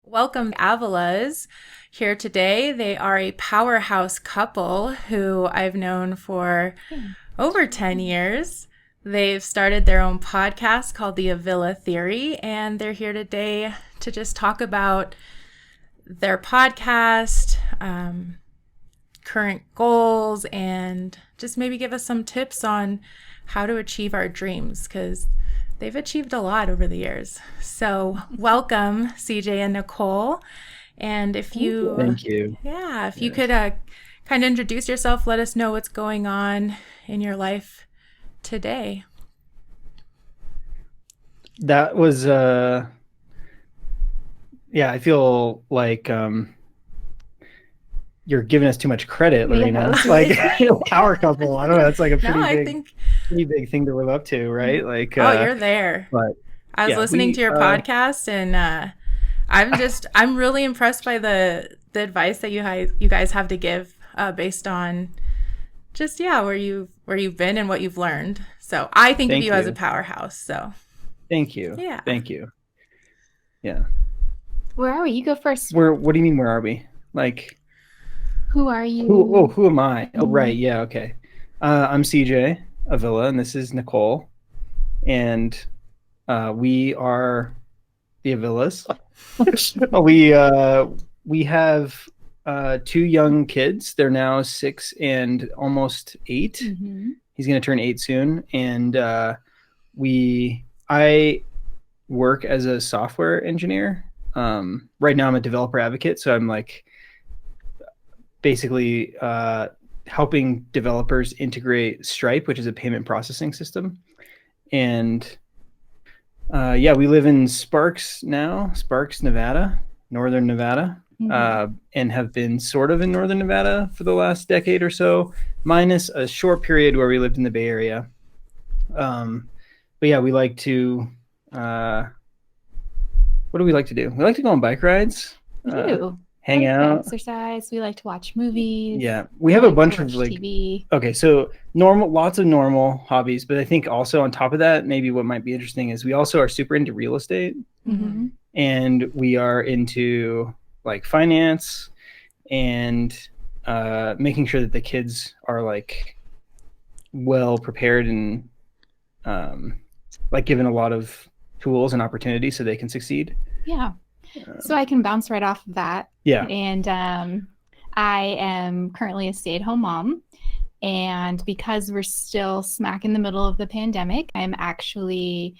Welcome, Avila's here today. They are a powerhouse couple who I've known for over 10 years. They've started their own podcast called the Avilla Theory, and they're here today to just talk about their podcast, current goals, and just maybe give us some tips on how to achieve our dreams because they've achieved a lot over the years. So welcome, CJ and Nicole. And if you, Thank you. yeah, if you could kind of introduce yourself, let us know what's going on in your life today. That was I feel like you're giving us too much credit, Lorena. Yeah. Like power couple. I don't know, that's like a pretty big thing to live up to, right? Like you're there. But I was listening to your podcast and I'm really impressed by the advice that you guys have to give based on just where you've been and what you've learned. So I think of you as a powerhouse. So thank you. Yeah. Thank you. Yeah. Where are we? You go first. What do you mean where are we? Like who are you? Who am I? Oh right, yeah, okay. I'm CJ Avilla and this is Nicole. And we are the Avillas. We have two young kids. They're now 6 and almost 8. Mm-hmm. He's going to turn 8 soon. And I work as a software engineer. Right now I'm a developer advocate. So I'm like basically helping developers integrate Stripe, which is a payment processing system. And we live in Sparks, Nevada, Northern Nevada, and have been sort of in Northern Nevada for the last decade or so, minus a short period where we lived in the Bay Area. We like to, what do we like to do? We like to go on bike rides. We do. Hang out, exercise. We like to watch movies. Yeah, we have a bunch of TV. Okay, so lots of normal hobbies, but I think also on top of that, maybe what might be interesting is we also are super into real estate, and we are into like finance and making sure that the kids are like well prepared and like given a lot of tools and opportunities so they can succeed. Yeah. So I can bounce right off of that. Yeah. And I am currently a stay-at-home mom. And because we're still smack in the middle of the pandemic, I'm actually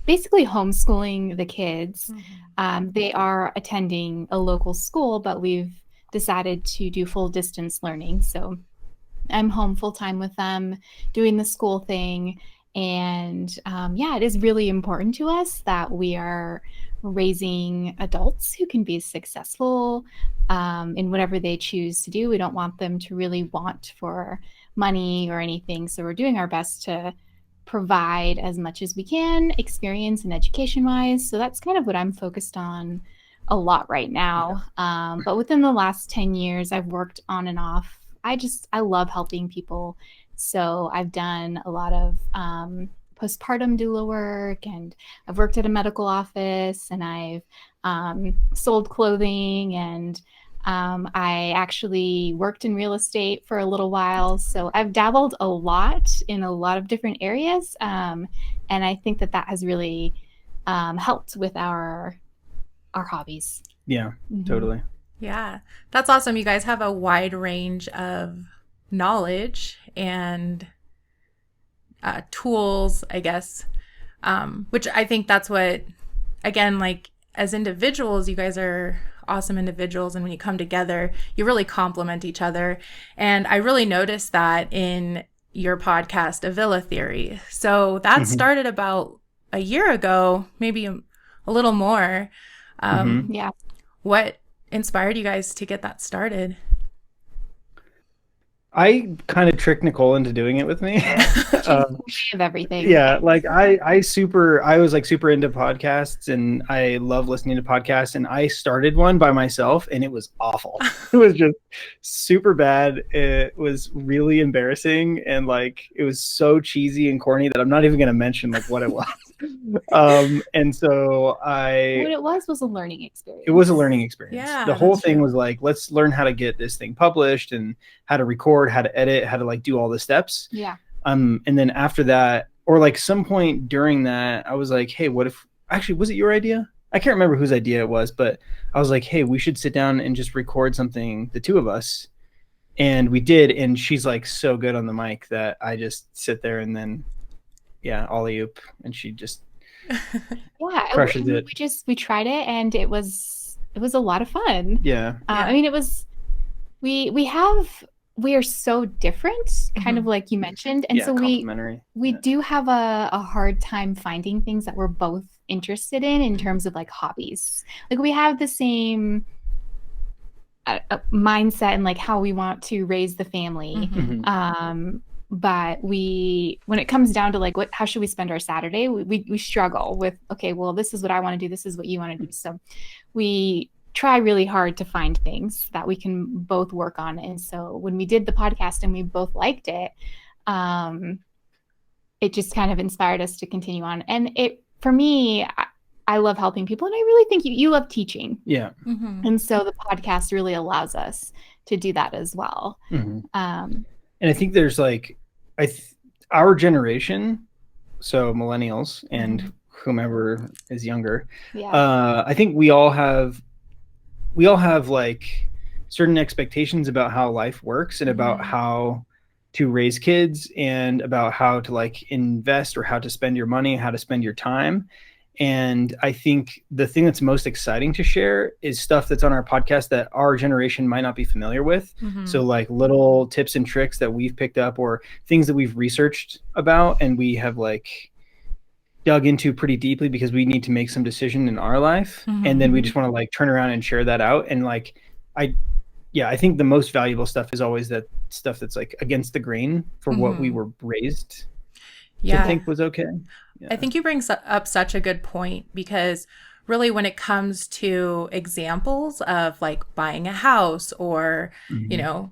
basically homeschooling the kids. They are attending a local school, but we've decided to do full distance learning. So I'm home full time with them, doing the school thing. And it is really important to us that we are raising adults who can be successful in whatever they choose to do. We don't want them to really want for money or anything. So we're doing our best to provide as much as we can, experience and education wise. So that's kind of what I'm focused on a lot right now. But within the last 10 years, I've worked on and off. I love helping people. So I've done a lot of postpartum doula work, and I've worked at a medical office, and I've sold clothing, and I actually worked in real estate for a little while. So I've dabbled a lot in a lot of different areas. And I think that has really helped with our hobbies. Yeah, totally. Yeah, that's awesome. You guys have a wide range of knowledge and tools, I guess, which I think that's what, again, like as individuals, you guys are awesome individuals. And when you come together, you really complement each other. And I really noticed that in your podcast, Avilla Theory. So that started about a year ago, maybe a little more. What inspired you guys to get that started? I kind of tricked Nicole into doing it with me. Of everything. Yeah, like I was like super into podcasts, and I love listening to podcasts, and I started one by myself, and it was awful. It was just super bad. It was really embarrassing, and like it was so cheesy and corny that I'm not even going to mention like what it was. And so What it was a learning experience. it was a learning experience. Yeah, The whole that's thing true. was like, let's learn how to get this thing published and how to record, how to edit, how to like do all the steps. Yeah. And then after that, or like some point during that, I was like, hey, what if actually was it your idea? I can't remember whose idea it was, but I was like, hey, we should sit down and just record something, the two of us. And we did, and she's like so good on the mic that I just sit there and then alley oop, and she just crushes it. We tried it, and it was a lot of fun. Yeah. I mean, it was we are so different, kind of like you mentioned, and so we do have a hard time finding things that we're both interested in terms of like hobbies. Like we have the same mindset and like how we want to raise the family. But when it comes down to like how should we spend our Saturday, we struggle with, okay, well, this is what I want to do, this is what you want to do. So we try really hard to find things that we can both work on. And so when we did the podcast and we both liked it, it just kind of inspired us to continue on. And for me, I love helping people, and I really think you love teaching. Yeah. And so the podcast really allows us to do that as well. And I think there's like, our generation, so millennials and whomever is younger, I think we all have like certain expectations about how life works and about how to raise kids and about how to like invest or how to spend your money, how to spend your time. And I think the thing that's most exciting to share is stuff that's on our podcast that our generation might not be familiar with. So like little tips and tricks that we've picked up or things that we've researched about and we have like dug into pretty deeply because we need to make some decision in our life. And then we just want to like turn around and share that out. And like, I think the most valuable stuff is always that stuff that's like against the grain for what we were raised to think was okay. I think you bring up such a good point because really when it comes to examples of like buying a house or, you know,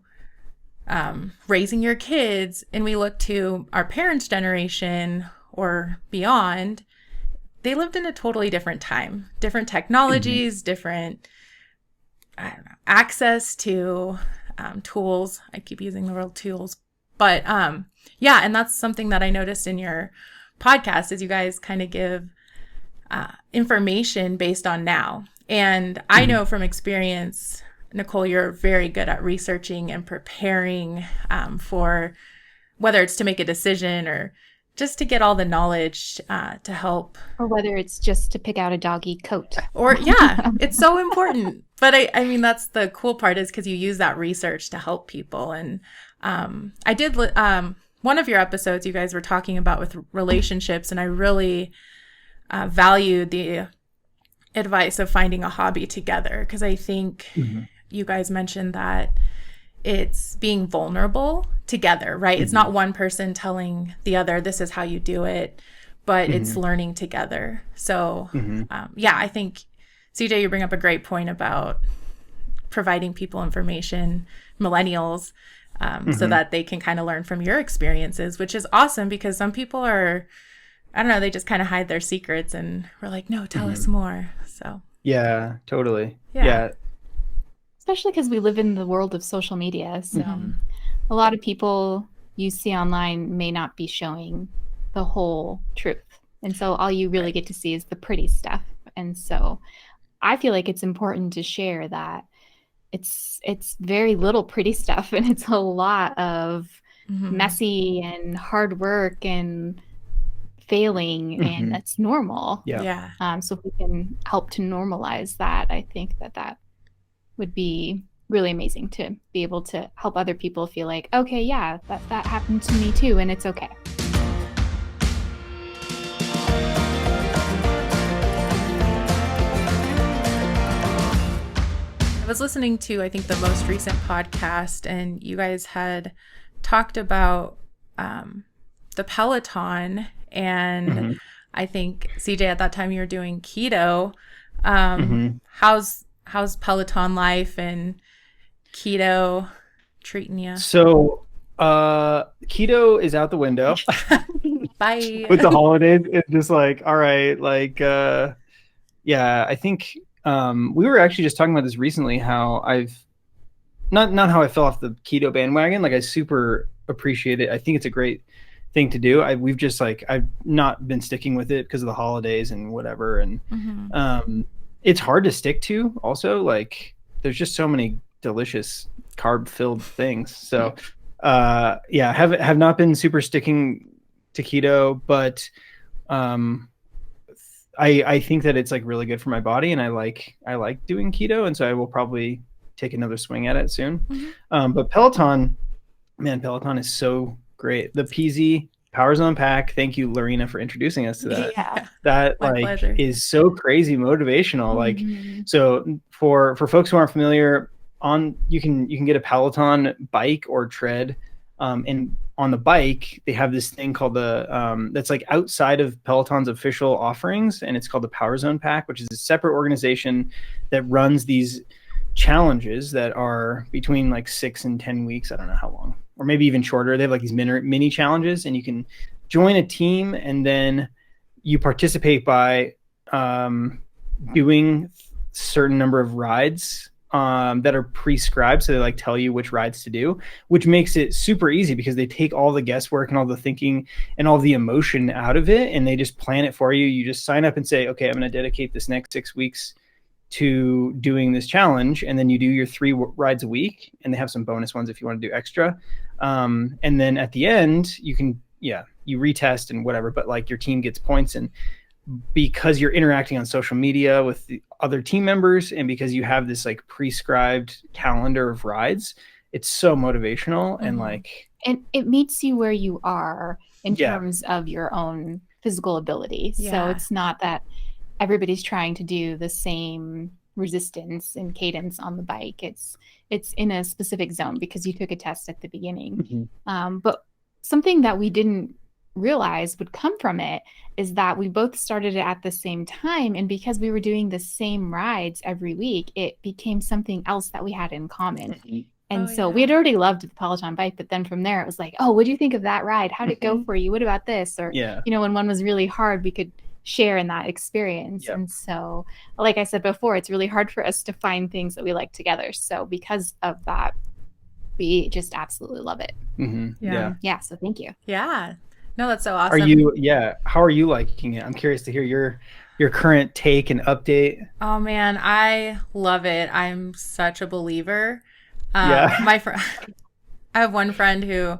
raising your kids, and we look to our parents' generation or beyond, they lived in a totally different time, different technologies, different access to tools. I keep using the word tools, but and that's something that I noticed in your podcast is you guys kind of give information based on now. And I know from experience, Nicole, you're very good at researching and preparing for whether it's to make a decision or just to get all the knowledge to help. Or whether it's just to pick out a doggy coat. Or, it's so important. But I mean, that's the cool part is because you use that research to help people. And I did one of your episodes you guys were talking about with relationships, and I really valued the advice of finding a hobby together because I think you guys mentioned that it's being vulnerable together, right? It's not one person telling the other, this is how you do it, but it's learning together. So, I think, CJ, you bring up a great point about providing people information, millennials, so that they can kind of learn from your experiences, which is awesome because some people are, I don't know, they just kind of hide their secrets and we're like, no, tell us more. So. Yeah, totally. Yeah. Especially because we live in the world of social media. So a lot of people you see online may not be showing the whole truth. And so all you really get to see is the pretty stuff. And so I feel like it's important to share that it's very little pretty stuff and it's a lot of messy and hard work and failing and that's normal. So if we can help to normalize that, I think that would be really amazing to be able to help other people feel like, okay, that happened to me too, and it's okay. I was listening to, I think, the most recent podcast, and you guys had talked about the Peloton, and I think, CJ, at that time you were doing keto. How's Peloton life and keto treating you? So keto is out the window. Bye. with the holidays, it's just like, all right, like, yeah, I think we were actually just talking about this recently, how I've not how I fell off the keto bandwagon. Like I super appreciate it. I think it's a great thing to do. We've just like, I've not been sticking with it because of the holidays and whatever. And it's hard to stick to also. Like there's just so many delicious carb filled things. So yeah, have not been super sticking to keto, but I think that it's like really good for my body, and I like doing keto, and so I will probably take another swing at it soon. But Peloton, man, Peloton is so great. The PZ Power Zone Pack. Thank you, Lorena, for introducing us to that. Yeah. That My like pleasure. is so crazy motivational. Like, so for folks who aren't familiar, you can get a Peloton bike or tread, and on the bike they have this thing called the that's like outside of Peloton's official offerings, and it's called the Power Zone Pack, which is a separate organization that runs these challenges that are between like 6 and 10 weeks. I don't know how long, or maybe even shorter. They have like these mini challenges, and you can join a team, and then you participate by doing certain number of rides that are prescribed. So they like tell you which rides to do, which makes it super easy because they take all the guesswork and all the thinking and all the emotion out of it, and they just plan it for you. You just sign up and say, okay, I'm going to dedicate this next 6 weeks to doing this challenge, and then you do your 3 rides a week, and they have some bonus ones if you want to do extra, and then at the end you can you retest and whatever, but like your team gets points. And because you're interacting on social media with the other team members, and because you have this like prescribed calendar of rides, it's so motivational. And like, and it meets you where you are in terms of your own physical ability. So it's not that everybody's trying to do the same resistance and cadence on the bike. It's in a specific zone because you took a test at the beginning. But something that we didn't realize would come from it is that we both started it at the same time, and because we were doing the same rides every week, it became something else that we had in common. And so we had already loved the Peloton bike, but then from there it was like, oh, what do you think of that ride? How'd it go for you? What about this? Or you know, when one was really hard, we could share in that experience. And so, like I said before, it's really hard for us to find things that we like together. So because of that, we just absolutely love it. So thank you. No, that's so awesome. How are you liking it? I'm curious to hear your current take and update. Oh man, I love it. I'm such a believer. I have one friend who,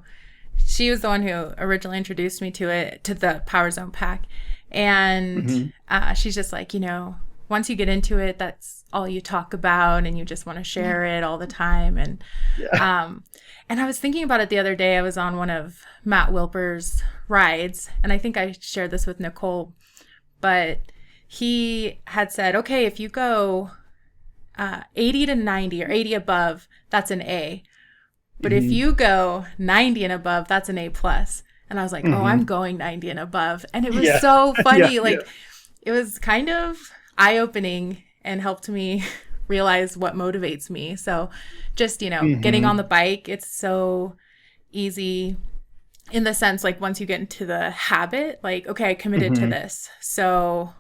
she was the one who originally introduced me to the Power Zone Pack. And she's just like, you know, once you get into it, that's all you talk about, and you just want to share it all the time. And and I was thinking about it the other day. I was on one of Matt Wilper's rides, and I think I shared this with Nicole, but he had said, okay, if you go 80 to 90 or 80 above, that's an A. But if you go 90 and above, that's an A plus. And I was like, oh, I'm going 90 and above. And it was so funny. It was kind of eye-opening and helped me realize what motivates me. So just, you know, getting on the bike, it's so easy in the sense, like once you get into the habit, like, okay, I committed to this. So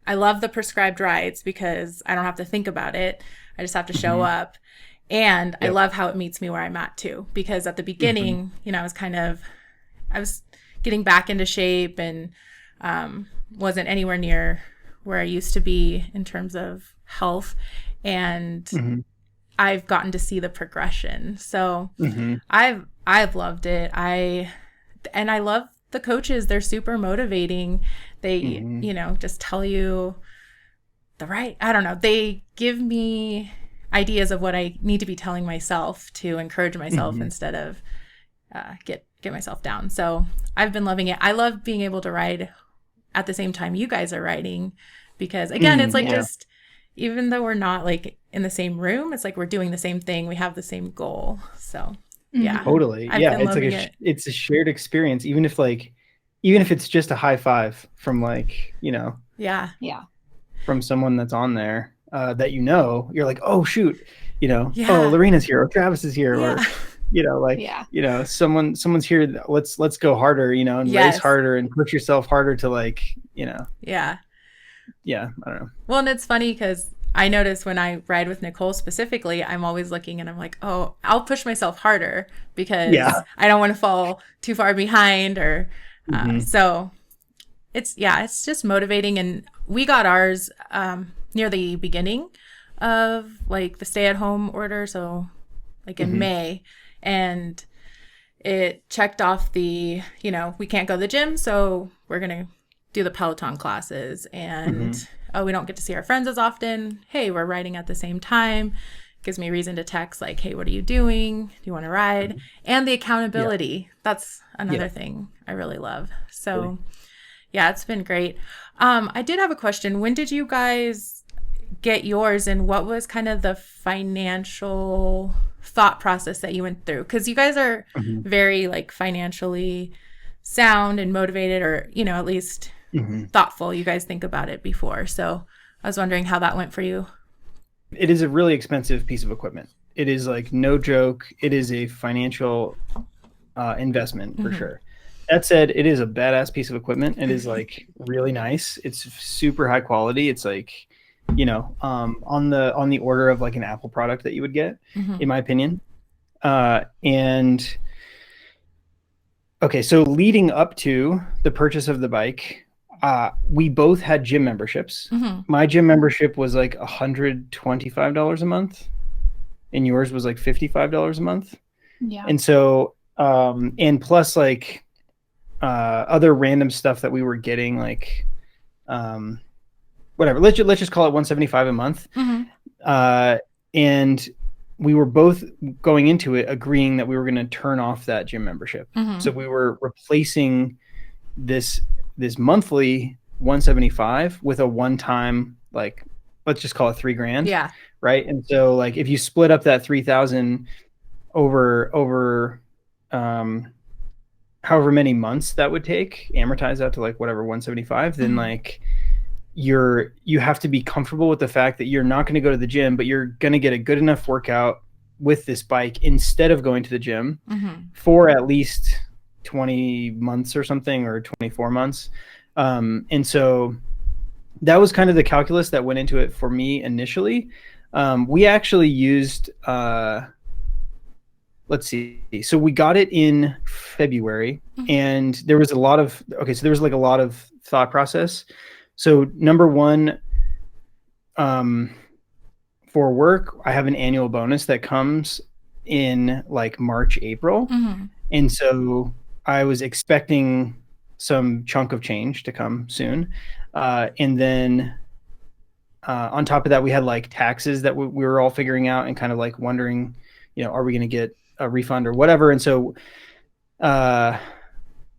I love the prescribed rides because I don't have to think about it. I just have to show up. And I love how it meets me where I'm at too, because at the beginning, you know, I was getting back into shape and wasn't anywhere near where I used to be in terms of health. And I've gotten to see the progression. So I've loved it. I love the coaches. They're super motivating. They, you know, just tell you I don't know. They give me ideas of what I need to be telling myself to encourage myself instead of get myself down. So I've been loving it. I love being able to ride at the same time you guys are riding, because again, it's like just, even though we're not like in the same room, it's like we're doing the same thing. We have the same goal. So totally. It's like it's a shared experience, even if it's just a high five from like, you know, from someone that's on there that, you know, you're like, oh shoot, you know, oh, Lorena's here or Travis is here or like, Yeah. someone's here. Let's go harder, and race Yes. harder and push yourself harder to like, Yeah. yeah, I don't know. Well, and it's funny because I notice when I ride with Nicole specifically, I'm always looking and I'm like, oh, I'll push myself harder because Yeah. I don't want to fall too far behind or so it's just motivating. And we got ours near the beginning of like the stay-at-home order, so like in May, and it checked off the, we can't go to the gym, so we're gonna do the Peloton classes, and we don't get to see our friends as often. Hey, we're riding at the same time. Gives me a reason to text like, hey, what are you doing? Do you want to ride? And the accountability. That's another thing I really love. So yeah, it's been great. I did have a question. When did you guys get yours, and what was kind of the financial thought process that you went through? Because you guys are very like financially sound and motivated, or, at least thoughtful. You guys think about it before. So I was wondering how that went for you. It is a really expensive piece of equipment. It is like no joke. It is a financial investment for sure. That said, it is a badass piece of equipment. It is like really nice. It's super high quality. It's like, on the order of like an Apple product that you would get, in my opinion. And okay, so leading up to the purchase of the bike, we both had gym memberships. My gym membership was like $125 a month, and yours was like $55 a month. Yeah. And so, and plus like other random stuff that we were getting, like whatever. Let's just call it $175 a month. And we were both going into it agreeing that we were going to turn off that gym membership. So we were replacing this monthly $175 with a one-time, like, let's just call it $3,000. Yeah. Right. And so like, if you split up that 3,000 over however many months that would take, amortize out to like whatever 175, then like you have to be comfortable with the fact that you're not going to go to the gym, but you're going to get a good enough workout with this bike instead of going to the gym for at least 20 months or something, or 24 months. And so that was kind of the calculus that went into it for me initially. We actually used, let's see. So we got it in February, and there was a lot of thought process. So number one, for work, I have an annual bonus that comes in like March, April. And so I was expecting some chunk of change to come soon. And then on top of that, we had like taxes that we were all figuring out and kind of like wondering, are we going to get a refund or whatever? And so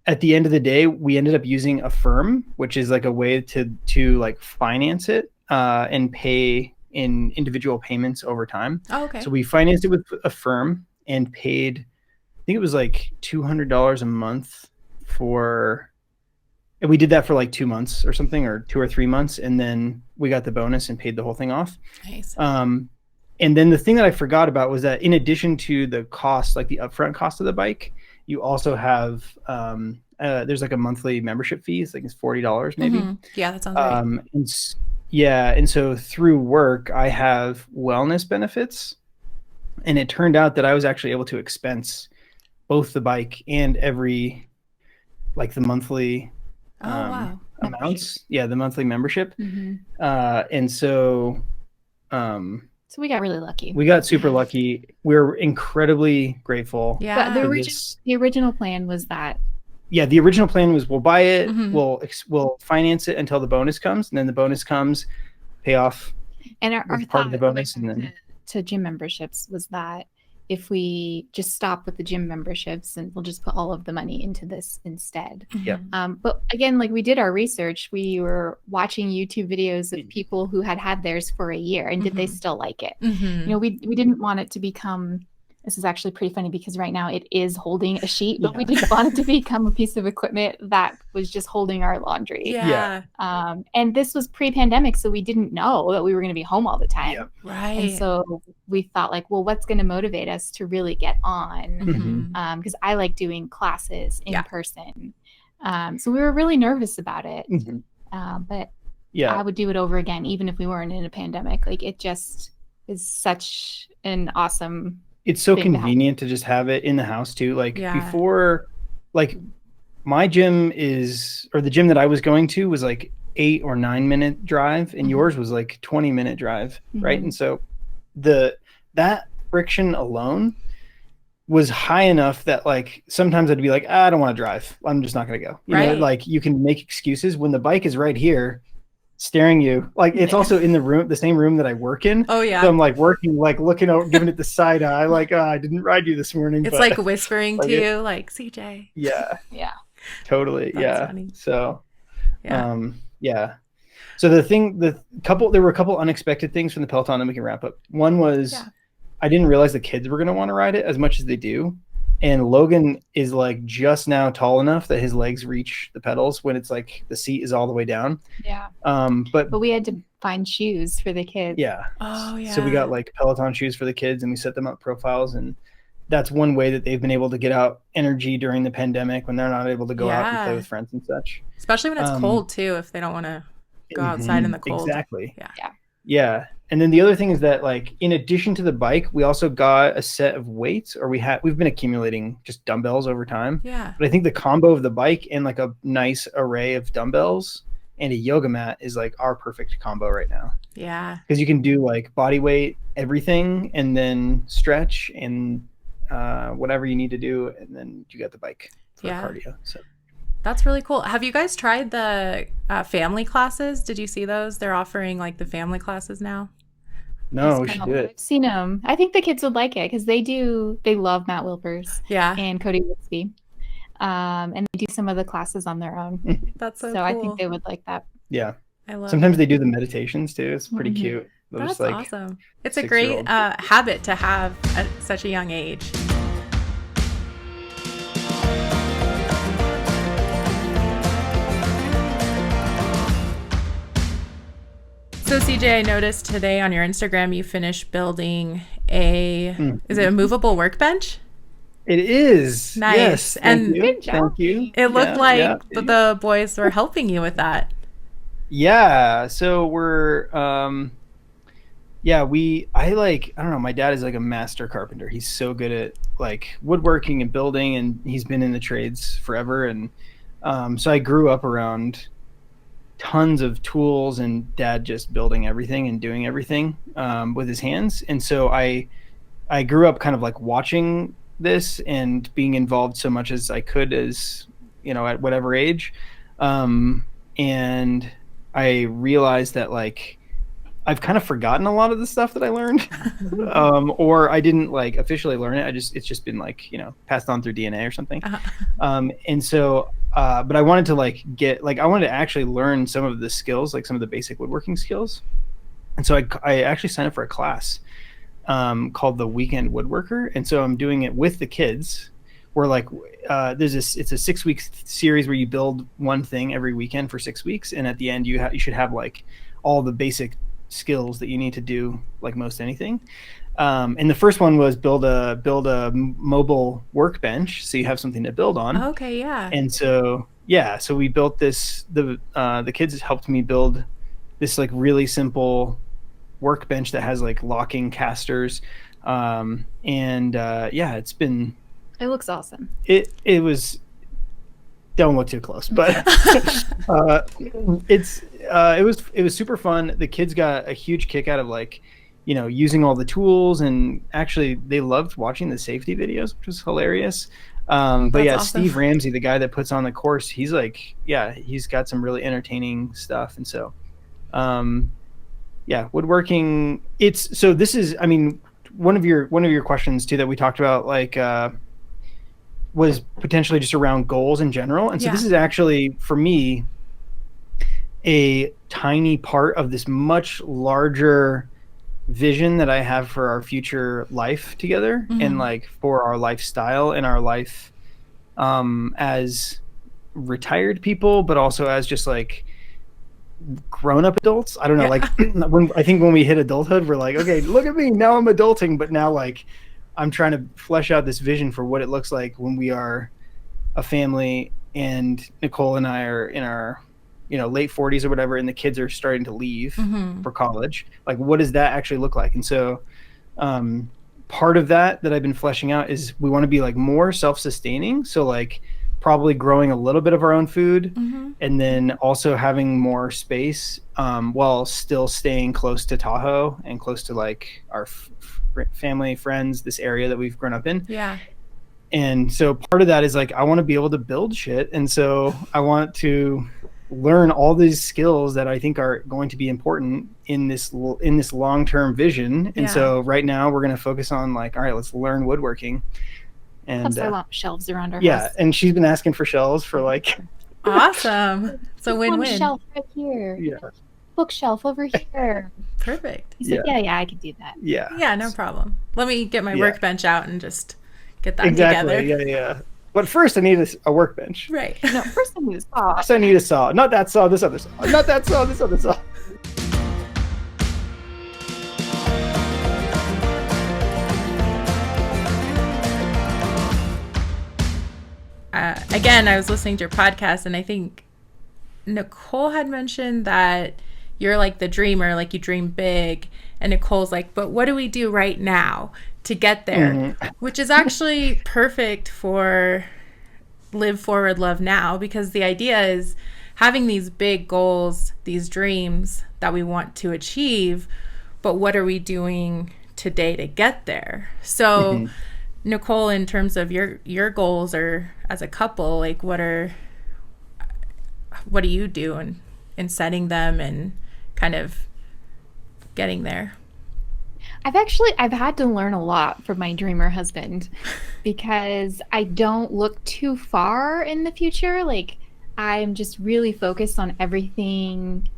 at the end of the day, we ended up using Affirm, which is like a way to like finance it and pay in individual payments over time. Oh, okay. So we financed it with Affirm and paid, I think it was like $200 a month and we did that for like 2 months or something, or 2 or 3 months. And then we got the bonus and paid the whole thing off. Nice. And then the thing that I forgot about was that in addition to the cost, like the upfront cost of the bike, you also have, there's like a monthly membership fee. It's like it's $40 maybe. Yeah, that sounds right. And so through work, I have wellness benefits. And it turned out that I was actually able to expense both the bike and the monthly amounts. Yeah, the monthly membership. And so we got really lucky. We got super lucky. We're incredibly grateful. Yeah. The original plan was that. Yeah, the original plan was we'll buy it, we'll finance it until the bonus comes, and then the bonus comes, pay off. And our part thought of the bonus, and then to gym memberships was that if we just stop with the gym memberships and we'll just put all of the money into this instead. Yeah. But again, like we did our research, we were watching YouTube videos of people who had theirs for a year, and did they still like it? We didn't want it to become this is actually pretty funny because right now it is holding a sheet, but we didn't want it to become a piece of equipment that was just holding our laundry. Yeah. And this was pre-pandemic, so we didn't know that we were going to be home all the time. Yep. Right. And so we thought like, well, what's going to motivate us to really get on? Because I like doing classes in person. So we were really nervous about it. But I would do it over again, even if we weren't in a pandemic. Like, it just is such an awesome. It's so convenient to just have it in the house too. Like before, like my gym the gym that I was going to was like 8 or 9 minute drive, and yours was like 20-minute drive. Right. And so that friction alone was high enough that like sometimes I'd be like, I don't want to drive. I'm just not going to go. You know, like you can make excuses when the bike is right here staring you. Like it's also in the same room that I work in. Oh yeah. So I'm like working, like looking over, giving it the side eye, like, I didn't ride you this morning. It's like whispering to you, like, CJ. Yeah. Yeah. Totally. That's funny. So, So there were a couple unexpected things from the Peloton that we can wrap up. One was I didn't realize the kids were going to want to ride it as much as they do. And Logan is like just now tall enough that his legs reach the pedals when it's like the seat is all the way down. Yeah. But we had to find shoes for the kids. Yeah. Oh yeah. So we got like Peloton shoes for the kids, and we set them up profiles, and that's one way that they've been able to get out energy during the pandemic when they're not able to go out and play with friends and such. Especially when it's cold too, if they don't want to go outside in the cold. Exactly. Yeah. And then the other thing is that, like, in addition to the bike, we also got a set of weights, or we've been accumulating just dumbbells over time. Yeah. But I think the combo of the bike and like a nice array of dumbbells and a yoga mat is like our perfect combo right now. Yeah. Because you can do like body weight, everything, and then stretch and whatever you need to do, and then you got the bike for cardio. So that's really cool. Have you guys tried the family classes? Did you see those? They're offering like the family classes now. No, we should do it. I've seen them. I think the kids would like it because they love Matt Wilpers and Cody Wixby. And they do some of the classes on their own. That's so cool. I think they would like that. Yeah. I love Sometimes they do the meditations too. It's pretty cute. That's like awesome. It's a great habit to have at such a young age. So CJ, I noticed today on your Instagram you finished building is it a movable workbench? It is. Nice. Yes. Good job. Thank you. It looked like the boys were helping you with that. Yeah. So we're I don't know, my dad is like a master carpenter. He's so good at like woodworking and building, and he's been in the trades forever. And so I grew up around tons of tools and dad just building everything and doing everything with his hands. And so I grew up kind of like watching this and being involved so much as I could, as you know, at whatever age. And I realized that like I've kind of forgotten a lot of the stuff that I learned, or I didn't like officially learn it. It's just been like, you know, passed on through DNA or something. And so, but I wanted to I wanted to actually learn some of the skills, like some of the basic woodworking skills. And so I actually signed up for a class called the Weekend Woodworker. And so I'm doing it with the kids, where like it's a 6-week series where you build one thing every weekend for 6 weeks, and at the end you should have like all the basic skills that you need to do like most anything. And the first one was build a mobile workbench, so you have something to build on. Okay, yeah. And so we built this. The kids helped me build this like really simple workbench that has like locking casters. It's been. It looks awesome. It was. Don't look too close, but it was super fun. The kids got a huge kick out of like, you know, using all the tools, and actually they loved watching the safety videos, which was hilarious. But yeah, awesome. Steve Ramsey, the guy that puts on the course, he's like, he's got some really entertaining stuff. And so, woodworking. This is, I mean, one of your questions too that we talked about, like, was potentially just around goals in general. And so this is actually, for me, a tiny part of this much larger vision that I have for our future life together, and like for our lifestyle and our life as retired people, but also as just like grown-up adults. I don't know, like when we hit adulthood, we're like, okay, look at me, now I'm adulting, but now like I'm trying to flesh out this vision for what it looks like when we are a family and Nicole and I are in our late 40s or whatever, and the kids are starting to leave for college. Like, what does that actually look like? And so part of that I've been fleshing out is we want to be like more self-sustaining, so like probably growing a little bit of our own food, and then also having more space while still staying close to Tahoe and close to like our family, friends, this area that we've grown up in. Yeah. And so part of that is like I want to be able to build shit, and so I want to learn all these skills that I think are going to be important in this long-term vision. And so right now we're going to focus on like, all right, let's learn woodworking. And I want shelves around our house. Yeah, and she's been asking for shelves for like awesome. It's a win-win. One shelf right here. Yeah. Bookshelf over here. Perfect. He's like, yeah, I can do that. Yeah, no problem. Let me get my workbench out and just get that exactly. together. Yeah. But first I need a workbench. Right. No, first I need a saw. First I need a saw. Not that saw, this other saw. Not that saw, this other saw. Again, I was listening to your podcast, and I think Nicole had mentioned that you're like the dreamer, like you dream big. And Nicole's like, but what do we do right now to get there? Which is actually perfect for Live Forward, Love Now, because the idea is having these big goals, these dreams that we want to achieve, but what are we doing today to get there? So Nicole, in terms of your goals, or as a couple, like what do you do in setting them and kind of getting there? I've had to learn a lot from my dreamer husband, because I don't look too far in the future. Like, I'm just really focused on everything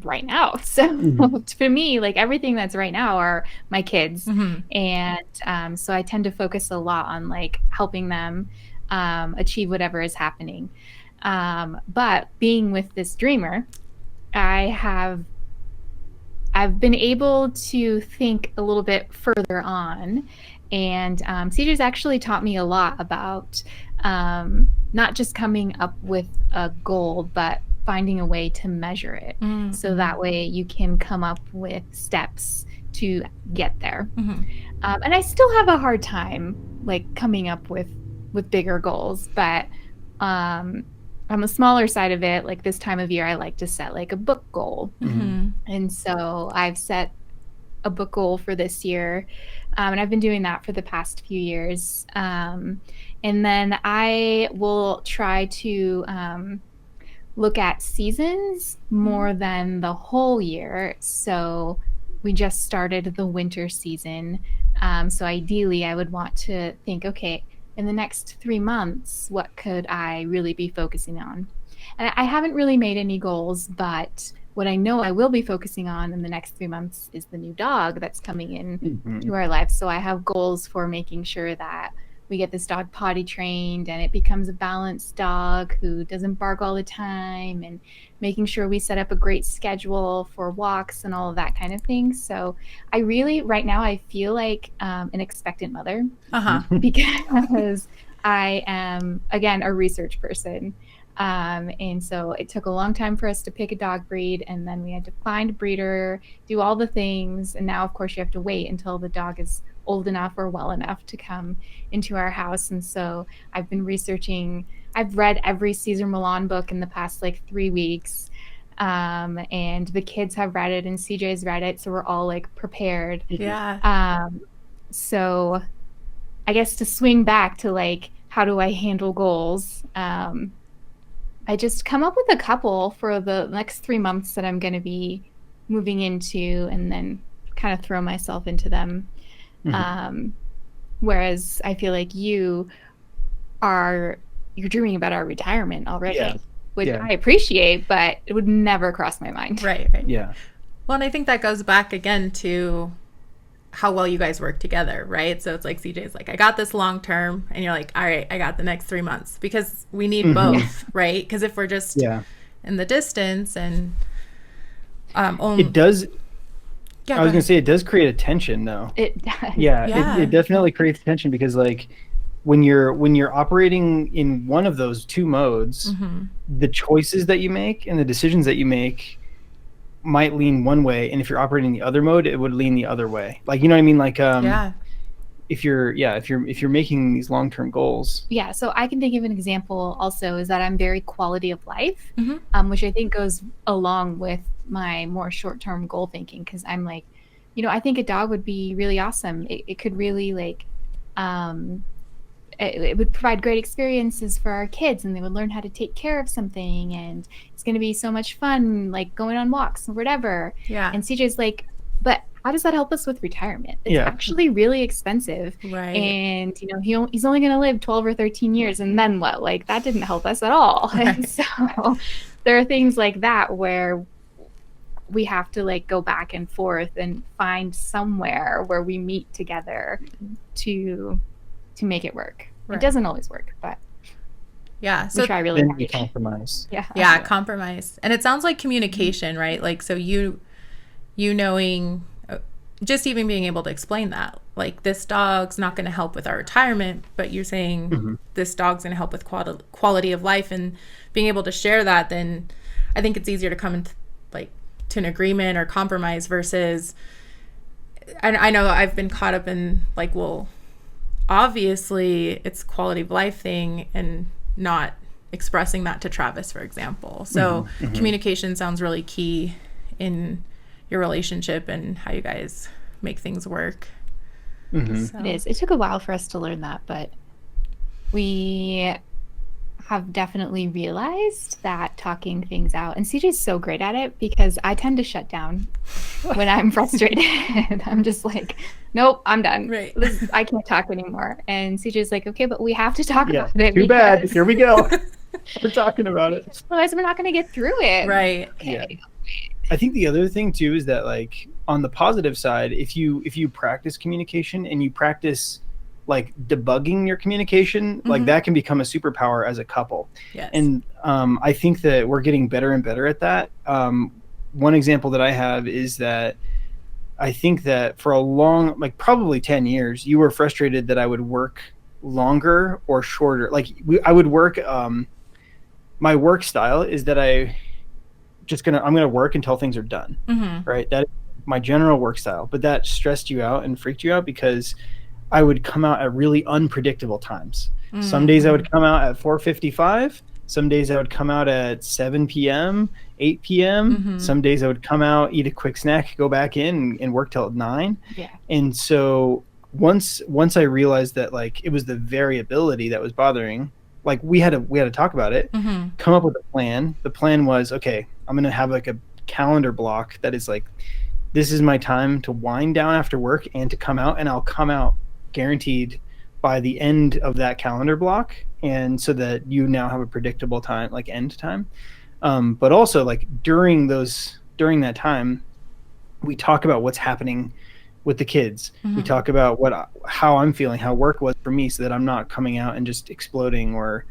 right now. So for me, like everything that's right now are my kids. And so I tend to focus a lot on like helping them achieve whatever is happening. But being with this dreamer, I've been able to think a little bit further on. And CJ's actually taught me a lot about not just coming up with a goal, but finding a way to measure it. So that way you can come up with steps to get there. And I still have a hard time like coming up with bigger goals, but on the smaller side of it, like this time of year, I like to set like a book goal. And so I've set a book goal for this year. And I've been doing that for the past few years. And then I will try to look at seasons more than the whole year. So we just started the winter season. So ideally, I would want to think, okay, in the next 3 months, what could I really be focusing on? And I haven't really made any goals, but what I know I will be focusing on in the next 3 months is the new dog that's coming in to our life. So I have goals for making sure that we get this dog potty trained and it becomes a balanced dog who doesn't bark all the time, and making sure we set up a great schedule for walks and all of that kind of thing. So I really, right now, I feel like an expectant mother because I am, again, a research person. And so it took a long time for us to pick a dog breed, and then we had to find a breeder, do all the things. And now, of course, you have to wait until the dog is old enough or well enough to come into our house. And so I've been researching. I've read every Cesar Millan book in the past like 3 weeks. And the kids have read it and CJ's read it. So we're all like prepared. Yeah. So I guess to swing back to like, how do I handle goals? I just come up with a couple for the next 3 months that I'm going to be moving into, and then kind of throw myself into them. Whereas I feel like you're dreaming about our retirement already, which I appreciate, but it would never cross my mind. Right. Yeah. Well, and I think that goes back again to how well you guys work together, right? So it's like CJ's like, I got this long term, and you're like, all right, I got the next 3 months, because we need both, right? Because if we're just in the distance and it does. Yeah, I was gonna say it does create a tension, though. It does. It definitely creates tension, because like when you're operating in one of those two modes, the choices that you make and the decisions that you make might lean one way, and if you're operating the other mode, it would lean the other way. Like, you know what I mean? Like if you're making these long-term goals. Yeah, so I can think of an example also is that I'm very quality of life, which I think goes along with my more short-term goal thinking, because I'm like, I think a dog would be really awesome. It could really like it would provide great experiences for our kids, and they would learn how to take care of something, and it's going to be so much fun, like going on walks or whatever. And CJ's like, but how does that help us with retirement? It's actually really expensive. Right. And, he's only going to live 12 or 13 years. And then what? Like, that didn't help us at all. Right. And so there are things like that where we have to like go back and forth and find somewhere where we meet together to make it work. Right. It doesn't always work, but so we try really hard. We compromise. Compromise. And it sounds like communication, right? Like, so you knowing, just even being able to explain that, like, this dog's not going to help with our retirement, but you're saying this dog's going to help with quality of life, and being able to share that, then I think it's easier to come into like to an agreement or compromise versus, I know I've been caught up in like, well, obviously it's quality of life thing, and not expressing that to Travis, for example. So communication sounds really key in your relationship and how you guys make things work. So. It is. It took a while for us to learn that, but we have definitely realized that talking things out, and CJ's so great at it, because I tend to shut down when I'm frustrated. I'm just like, nope, I'm done. Right. I can't talk anymore. And CJ's like, okay, but we have to talk about it. Too bad. Here we go. We're talking about it. Otherwise, we're not going to get through it. Right. Okay. Yeah. I think the other thing too is that, like, on the positive side, if you practice communication and you practice like debugging your communication, like that can become a superpower as a couple. Yes. And I think that we're getting better and better at that. One example that I have is that I think that for a long, like probably 10 years, you were frustrated that I would work longer or shorter. Like I would work, my work style is that I'm gonna work until things are done. Right. That is my general work style, but that stressed you out and freaked you out because I would come out at really unpredictable times. Some days I would come out at 4:55. Some days I would come out at 7 p.m., 8 p.m. Some days I would come out, eat a quick snack, go back in and work till 9. Yeah. And so once I realized that, like, it was the variability that was bothering, like we had to talk about it, come up with a plan. The plan was, okay, I'm going to have like a calendar block that is like, this is my time to wind down after work and to come out, and I'll come out guaranteed by the end of that calendar block, and so that you now have a predictable time, like end time. But also, like during that time, we talk about what's happening with the kids. We talk about how I'm feeling, how work was for me, so that I'm not coming out and just exploding, or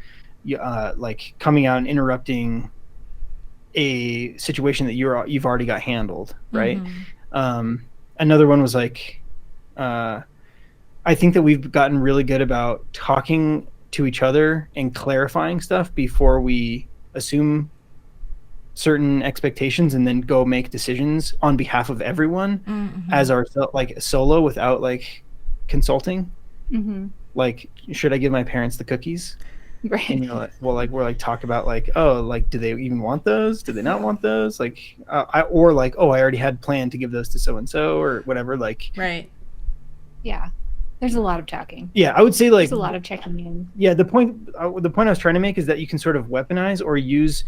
like coming out and interrupting a situation that you've already got handled, right? Another one was like, I think that we've gotten really good about talking to each other and clarifying stuff before we assume certain expectations and then go make decisions on behalf of everyone as our like solo, without like consulting. Like, should I give my parents the cookies? Right. And we're like talk about like, oh, like, do they even want those? Do they not want those? Like, I already had planned to give those to so and so or whatever. Like, right. Yeah. There's a lot of talking. Yeah, I would say like there's a lot of checking in. Yeah, the point I was trying to make is that you can sort of weaponize or use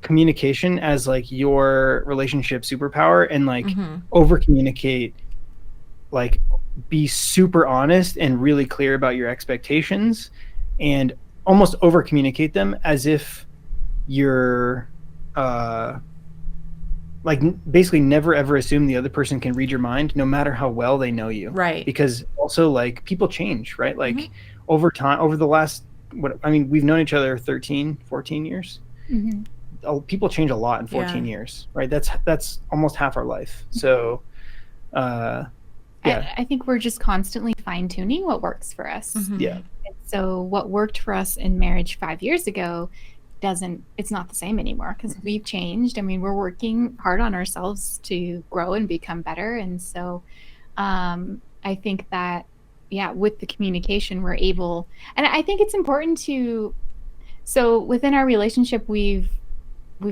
communication as like your relationship superpower, and like over communicate, like be super honest and really clear about your expectations, and almost over communicate them as if you're like basically never ever assume the other person can read your mind, no matter how well they know you. Right. Because also like people change, right? Like over time, over the last, we've known each other 13, 14 years. People change a lot in 14 years, right? That's almost half our life. So, yeah. I think we're just constantly fine-tuning what works for us. Yeah. And so what worked for us in marriage 5 years ago it's not the same anymore because we've changed. I mean, we're working hard on ourselves to grow and become better. And so I think that, with the communication, we're able, and I think it's important so within our relationship, we've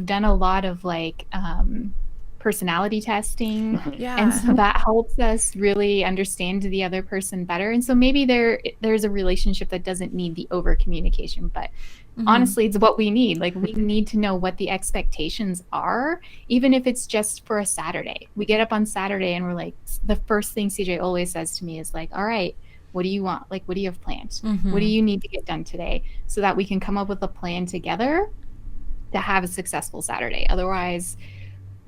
done a lot of like personality testing. And so that helps us really understand the other person better. And so maybe there's a relationship that doesn't need the over communication, but honestly, it's what we need. Like we need to know what the expectations are, even if it's just for a Saturday. We get up on Saturday and we're like, the first thing CJ always says to me is like, all right, what do you want? Like, what do you have planned? What do you need to get done today? So that we can come up with a plan together to have a successful Saturday. Otherwise,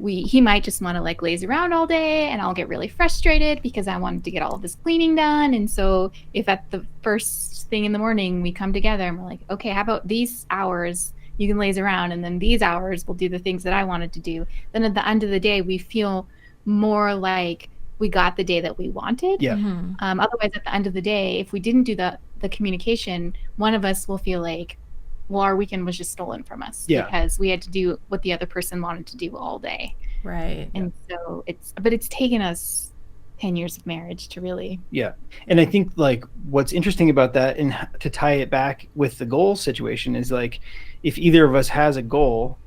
he might just want to like laze around all day and I'll get really frustrated because I wanted to get all of this cleaning done. And so if at the first thing in the morning we come together and we're like, okay, how about these hours you can laze around and then these hours we'll do the things that I wanted to do. Then at the end of the day, we feel more like we got the day that we wanted. Yeah. Otherwise, at the end of the day, if we didn't do the communication, one of us will feel like, well, our weekend was just stolen from us because we had to do what the other person wanted to do all day. Right. And so it's taken us 10 years of marriage to really. Yeah. And I think like what's interesting about that, and to tie it back with the goal situation, is like if either of us has a goal,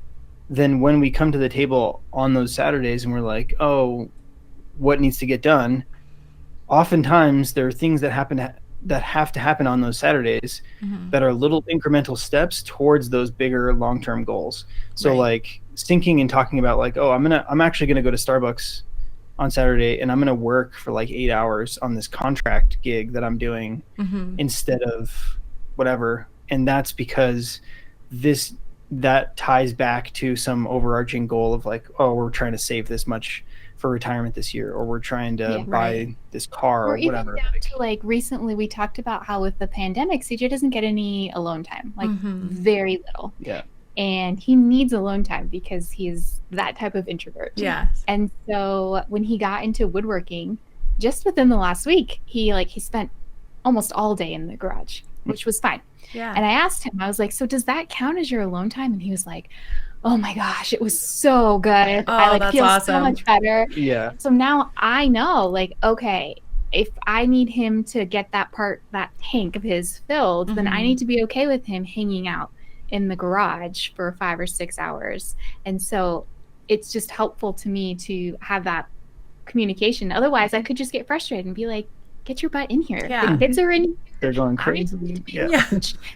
then when we come to the table on those Saturdays and we're like, oh, what needs to get done? Oftentimes there are things that have to happen on those Saturdays that are little incremental steps towards those bigger long-term goals. So like syncing and talking about like, oh, I'm actually going to go to Starbucks on Saturday and I'm going to work for like 8 hours on this contract gig that I'm doing instead of whatever. And that's because that ties back to some overarching goal of like, oh, we're trying to save this much for retirement this year, or we're trying to buy this car or whatever. Even down to like recently we talked about how with the pandemic, CJ doesn't get any alone time, like very little. Yeah. And he needs alone time because he's that type of introvert. Yes. And so when he got into woodworking, just within the last week, he spent almost all day in the garage, which was fine. Yeah. And I asked him, I was like, so does that count as your alone time? And he was like, oh my gosh, it was so good. Oh, I feel awesome. so much better. Yeah. So now I know, like, okay, if I need him to get that tank of his filled, then I need to be okay with him hanging out in the garage for 5 or 6 hours. And so it's just helpful to me to have that communication. Otherwise, I could just get frustrated and be like, get your butt in here. Yeah. The kids are in. They're going crazy. Yeah.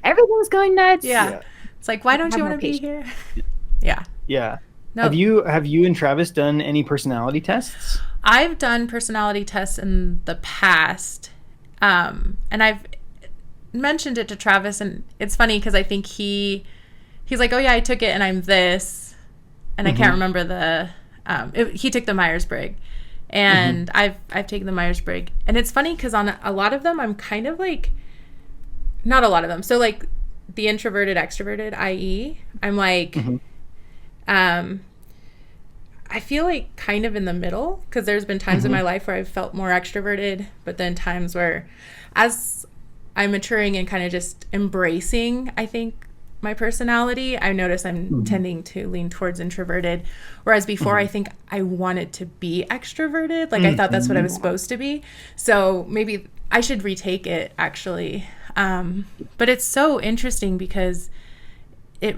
Everything's going nuts. Yeah. It's like, why don't you want to be here? Yeah. Yeah. No. Have you and Travis done any personality tests? I've done personality tests in the past, and I've mentioned it to Travis, and it's funny because I think he's like, oh yeah, I took it and I'm this, and I can't remember he took the Myers-Briggs, and I've taken the Myers-Briggs, and it's funny because on a lot of them I'm kind of like, not a lot of them, so like the introverted extroverted, i.e. I'm like I feel like kind of in the middle, because there's been times in my life where I've felt more extroverted, but then times where as I'm maturing and kind of just embracing, I think, my personality, I notice I'm tending to lean towards introverted, whereas before I think I wanted to be extroverted, like I thought that's what I was supposed to be. So maybe I should retake it, actually. But it's so interesting because it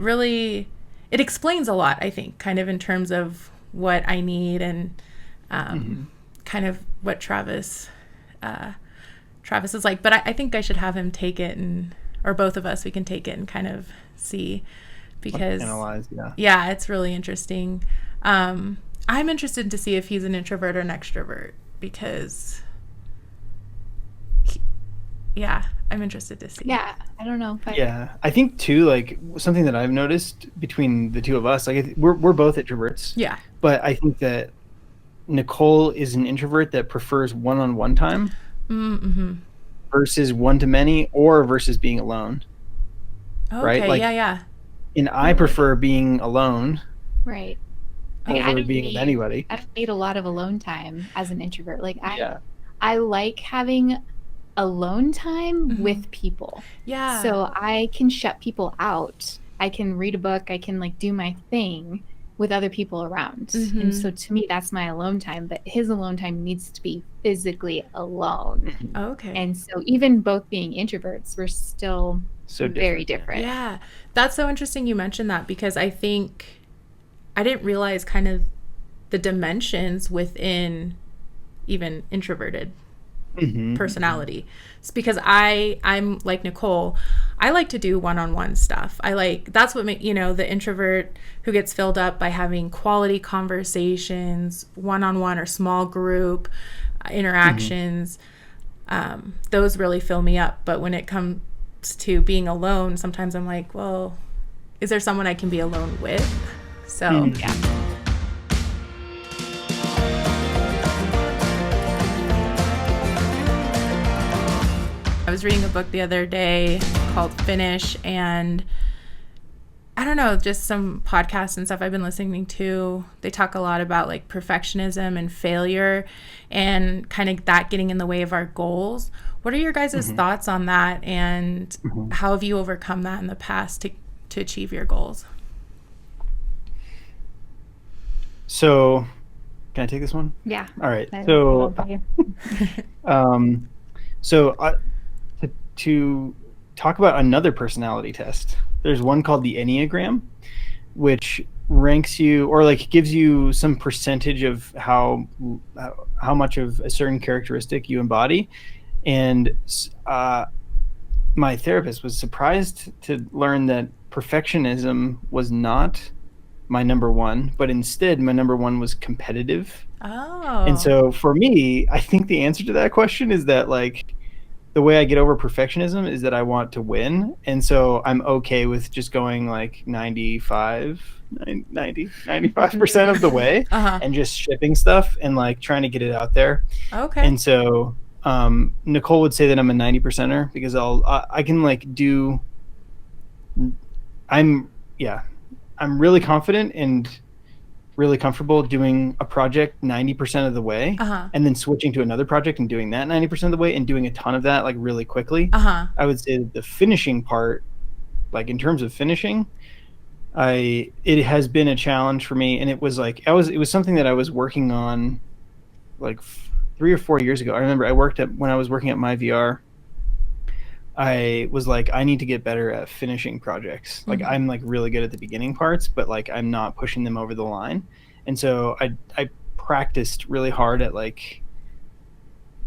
explains a lot, I think, kind of in terms of what I need and kind of what Travis is like. But I think I should have him take it, or both of us, we can take it and kind of see, because analyze, it's really interesting. I'm interested to see if he's an introvert or an extrovert, because Yeah, I'm interested to see. Yeah, I don't know if Yeah, I think too, like something that I've noticed between the two of us, like we're both introverts. Yeah. But I think that Nicole is an introvert that prefers one-on-one time Mm-hmm. versus one-to-many or versus being alone, right? Okay, Like, yeah. and I prefer being alone right. Like, over being with anybody. I don't need a lot of alone time as an introvert. Like Yeah. I like having alone time with people. Yeah. So I can shut people out. I can read a book. I can like do my thing with other people around. And so to me, that's my alone time. But his alone time needs to be physically alone. Okay. And so even both being introverts, we're still very different. Yeah. That's so interesting you mentioned that, because I think I didn't realize kind of the dimensions within even introverted personality. It's because I'm like Nicole. I like to do one-on-one stuff. That's what the introvert who gets filled up by having quality conversations, one-on-one or small group interactions. Those really fill me up. But when it comes to being alone, sometimes I'm like, well, is there someone I can be alone with? So yeah. I was reading a book the other day called Finish, and I don't know, just some podcasts and stuff I've been listening to. They talk a lot about like perfectionism and failure and kind of that getting in the way of our goals. What are your guys' thoughts on that, and how have you overcome that in the past to achieve your goals? So, can I take this one? Yeah. All right. So, to talk about another personality test, there's one called the Enneagram, which ranks you or like gives you some percentage of how much of a certain characteristic you embody. And my therapist was surprised to learn that perfectionism was not my number one, but instead my number one was competitive. Oh. And so for me, I think the answer to that question is that like the way I get over perfectionism is that I want to win. And so I'm okay with just going like 95% of the way and just shipping stuff and like trying to get it out there. Okay. And so Nicole would say that I'm a 90%er because I can like I'm really confident and really comfortable doing a project 90% of the way and then switching to another project and doing that 90% of the way and doing a ton of that like really quickly. I would say the finishing part, like in terms of finishing, it has been a challenge for me. And it was like, it was something that I was working on like 3 or 4 years ago. I remember when I was working at MyVR, I was like, I need to get better at finishing projects. Like I'm like really good at the beginning parts, but like I'm not pushing them over the line. And so I practiced really hard at like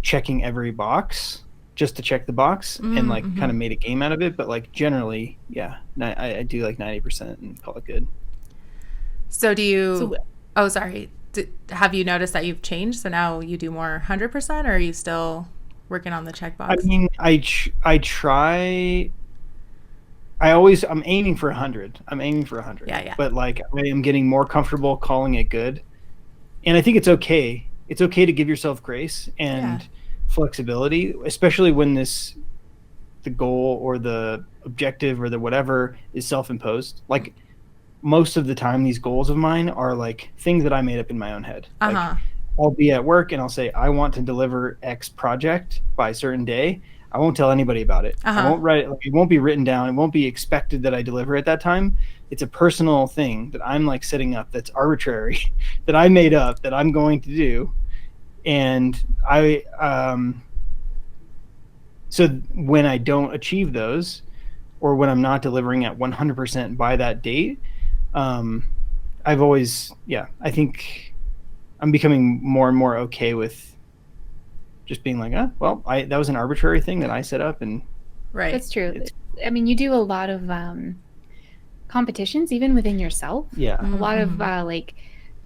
checking every box just to check the box and like kind of made a game out of it. But like generally, yeah, I do like 90% and call it good. So have you noticed that you've changed? So now you do more 100%, or are you still working on the checkbox? I mean, I try. I'm aiming for 100. Yeah. But like, I am getting more comfortable calling it good, and I think it's okay. It's okay to give yourself grace and flexibility, especially when the goal or the objective or the whatever is self-imposed. Like most of the time, these goals of mine are like things that I made up in my own head. Like, I'll be at work and I'll say, I want to deliver X project by a certain day. I won't tell anybody about it. I won't write it. Like, it won't be written down. It won't be expected that I deliver at that time. It's a personal thing that I'm like setting up that's arbitrary, that I made up, that I'm going to do. And so when I don't achieve those, or when I'm not delivering at 100% by that date, I've always, I think I'm becoming more and more okay with just being like, that was an arbitrary thing that I set up. And right. That's true. I mean, you do a lot of competitions even within yourself. Yeah. A lot of like,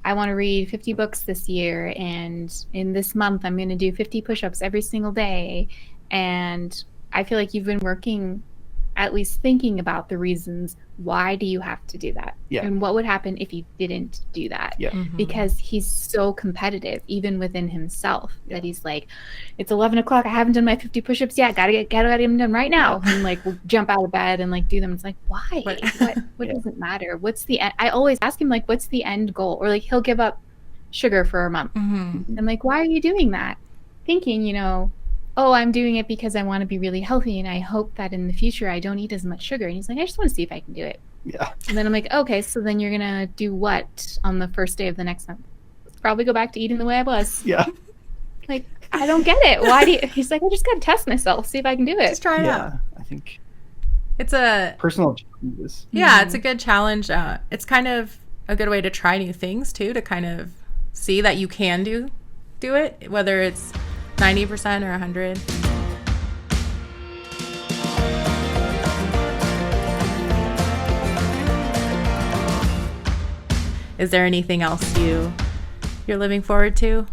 I want to read 50 books this year, and in this month I'm going to do 50 push-ups every single day. And I feel like you've been working, at least thinking about the reasons why do you have to do that? Yeah. And what would happen if you didn't do that? Yeah. Because he's so competitive, even within himself, that he's like, it's 11 o'clock. I haven't done my 50 push-ups yet. Gotta get them done right now. And like, we'll jump out of bed and like do them. It's like, why? What does it matter? What's the end? I always ask him, like, what's the end goal? Or like, he'll give up sugar for a month. I'm like, why are you doing that? Thinking, you know, oh, I'm doing it because I want to be really healthy and I hope that in the future I don't eat as much sugar. And he's like, I just want to see if I can do it. Yeah. And then I'm like, okay, so then you're going to do what on the first day of the next month? Probably go back to eating the way I was. Yeah. Like, I don't get it. Why do you? He's like, I just got to test myself, see if I can do it. Just try it out. I think it's a personal challenges. Yeah, it's a good challenge. It's kind of a good way to try new things too, to kind of see that you can do it, whether it's 90% or 100. Is there anything else you're looking forward to?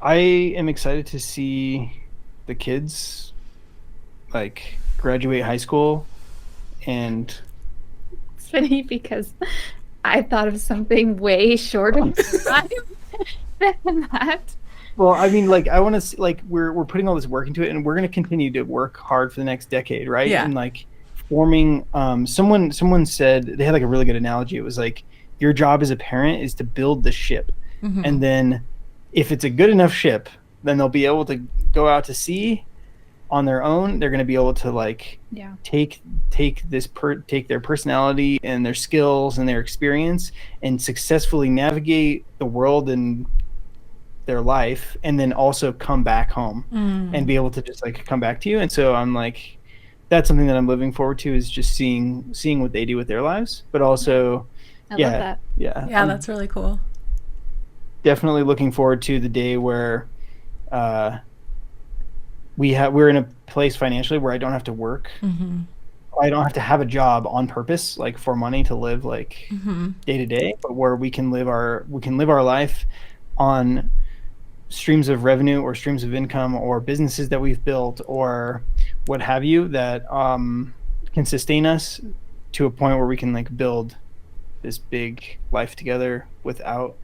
I am excited to see the kids like graduate high school, and it's funny because I thought of something way shorter time than that. Well, I mean, like, I want to see, like, we're putting all this work into it, and we're going to continue to work hard for the next decade, right? Yeah. And like forming, someone said, they had like a really good analogy. It was like, your job as a parent is to build the ship, and then if it's a good enough ship, then they'll be able to go out to sea on their own. They're going to be able to like take their personality and their skills and their experience and successfully navigate the world and their life, and then also come back home and be able to just like come back to you. And so I'm like, that's something that I'm looking forward to, is just seeing what they do with their lives, but also I love that. Yeah, that's really cool. Definitely looking forward to the day where we're in a place financially where I don't have to work. I don't have to have a job on purpose, like for money to live like day to day, but where we can live our life on streams of revenue or streams of income or businesses that we've built or what have you, that can sustain us to a point where we can like build this big life together without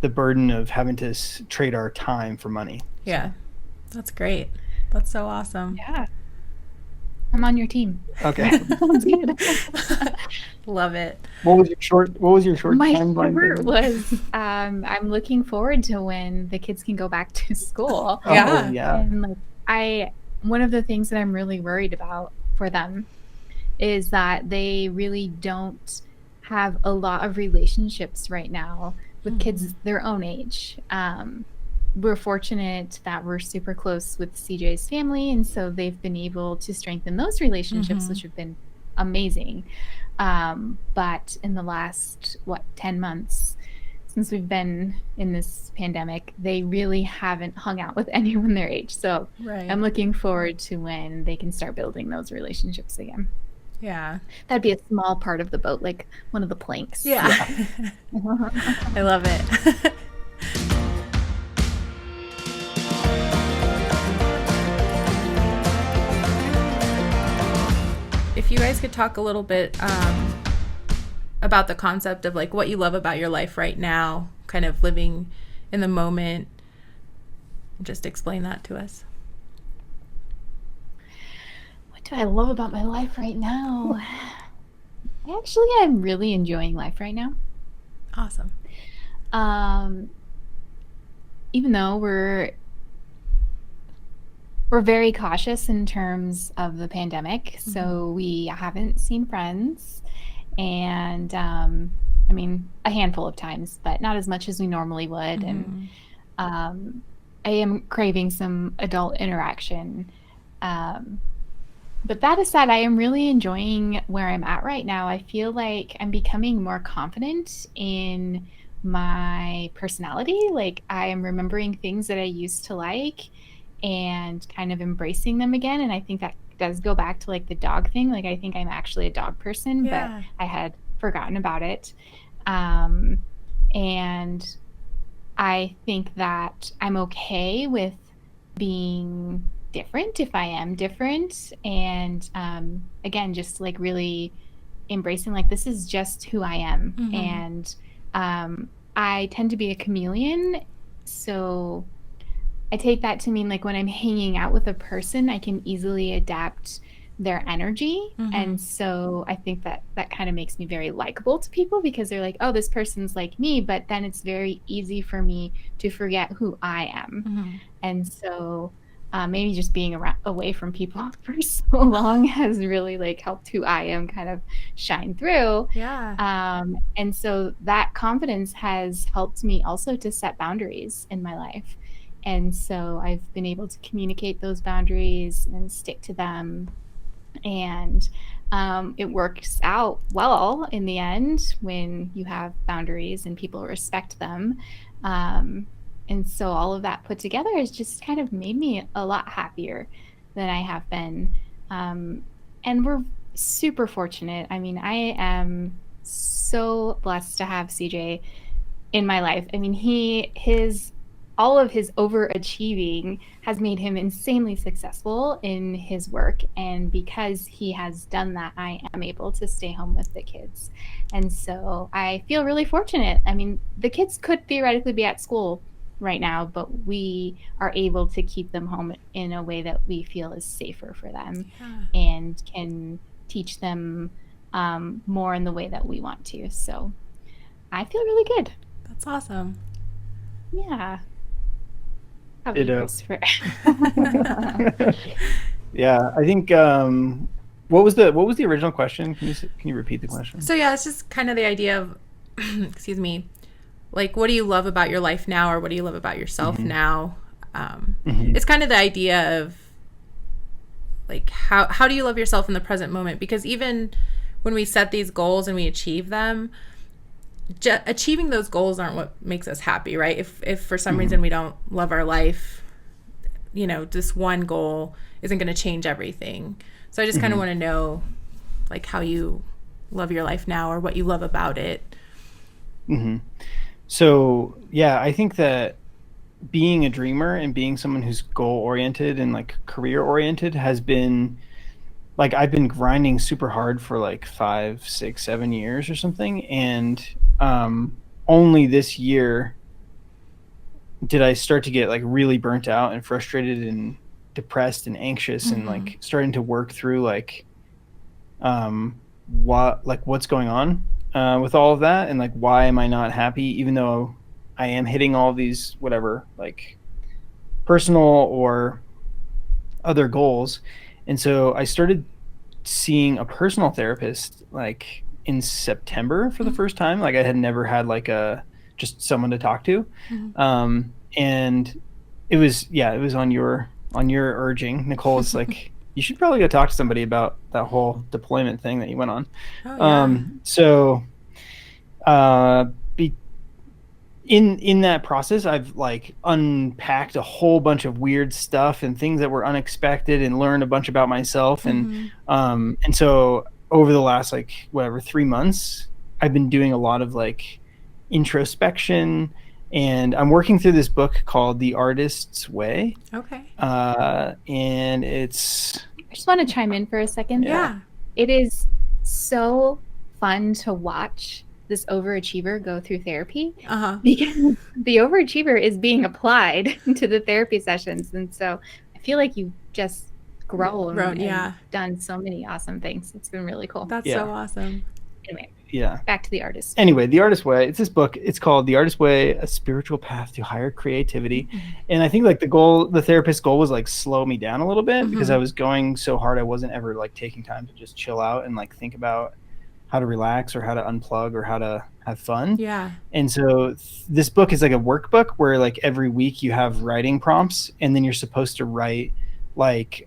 the burden of having to trade our time for money. Yeah, that's great. That's so awesome. Yeah, I'm on your team. Okay. Love it. What was your short My timeline? short was I'm looking forward to when the kids can go back to school. Yeah. And like one of the things that I'm really worried about for them is that they really don't have a lot of relationships right now with kids their own age. We're fortunate that we're super close with CJ's family, and so they've been able to strengthen those relationships, which have been amazing. But in the last 10 months since we've been in this pandemic, they really haven't hung out with anyone their age. So I'm looking forward to when they can start building those relationships again. Yeah, that'd be a small part of the boat, like one of the planks. Yeah. I love it. If you guys could talk a little bit about the concept of like what you love about your life right now, kind of living in the moment, just explain that to us. What do I love about my life right now? I'm really enjoying life right now. Awesome. Even though we're very cautious in terms of the pandemic, so we haven't seen friends, and I mean a handful of times, but not as much as we normally would. And I am craving some adult interaction. But that aside, I am really enjoying where I'm at right now. I feel like I'm becoming more confident in my personality. Like I am remembering things that I used to like and kind of embracing them again. And I think that does go back to like the dog thing. Like I think I'm actually a dog person, but I had forgotten about it. And I think that I'm okay with being different if I am different. And again, just like really embracing like this is just who I am. And I tend to be a chameleon. So I take that to mean like when I'm hanging out with a person, I can easily adapt their energy. And so I think that that kind of makes me very likable to people because they're like, oh, this person's like me. But then it's very easy for me to forget who I am. And so maybe just being away from people for so long has really like helped who I am kind of shine through. And so that confidence has helped me also to set boundaries in my life. And so I've been able to communicate those boundaries and stick to them. And it works out well in the end when you have boundaries and people respect them. And so all of that put together has just kind of made me a lot happier than I have been. And we're super fortunate. I mean, I am so blessed to have CJ in my life. I mean, all of his overachieving has made him insanely successful in his work. And because he has done that, I am able to stay home with the kids. And so I feel really fortunate. I mean, the kids could theoretically be at school right now, but we are able to keep them home in a way that we feel is safer for them and can teach them more in the way that we want to. So I feel really good. That's awesome. Yeah. Yeah, I think what was the original question? Can you repeat the question? So yeah, it's just kind of the idea of excuse me, like what do you love about your life now, or what do you love about yourself now? It's kind of the idea of like how do you love yourself in the present moment, because even when we set these goals and we achieve them, achieving those goals aren't what makes us happy, right? If for some reason we don't love our life, you know, this one goal isn't going to change everything. So I just kind of want to know like how you love your life now or what you love about it. So yeah, I think that being a dreamer and being someone who's goal oriented and like career oriented has been like, I've been grinding super hard for like 5, 6, 7 years or something. And only this year did I start to get like really burnt out and frustrated and depressed and anxious and like starting to work through like what's going on with all of that, and like why am I not happy even though I am hitting all of these whatever like personal or other goals. And so I started seeing a personal therapist like in September for the first time. Like I had never had like just someone to talk to. And it was on your urging, Nicole. It's like, you should probably go talk to somebody about that whole deployment thing that you went on. In that process, I've like unpacked a whole bunch of weird stuff and things that were unexpected and learned a bunch about myself. And so over the last like 3 months, I've been doing a lot of like introspection, and I'm working through this book called The Artist's Way. Okay. And it's... I just want to chime in for a second. Yeah. It is so fun to watch this overachiever go through therapy because the overachiever is being applied to the therapy sessions. And so I feel like you just grown and done so many awesome things. It's been really cool. That's so awesome. Anyway, Yeah. Back to The Artist. Anyway, The Artist's Way. It's this book. It's called The Artist's Way: A Spiritual Path to Higher Creativity. Mm-hmm. And I think like the therapist's goal was like slow me down a little bit, mm-hmm. because I was going so hard. I wasn't ever like taking time to just chill out and like think about how to relax or how to unplug or how to have fun. Yeah. And so this book is like a workbook where like every week you have writing prompts, and then you're supposed to write like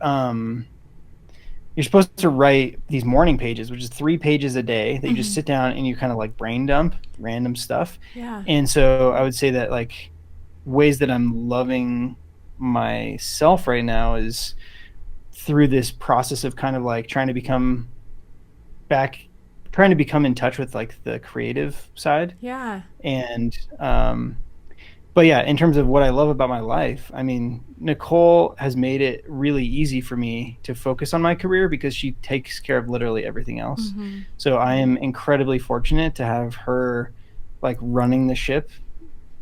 you're supposed to write these morning pages, which is 3 pages a day that you mm-hmm. just sit down and you kind of like brain dump random stuff. Yeah. And so I would say that like ways that I'm loving myself right now is through this process of kind of like trying to become in touch with like the creative side. Yeah. And But yeah, in terms of what I love about my life, I mean, Nicole has made it really easy for me to focus on my career because she takes care of literally everything else. Mm-hmm. So I am incredibly fortunate to have her like running the ship.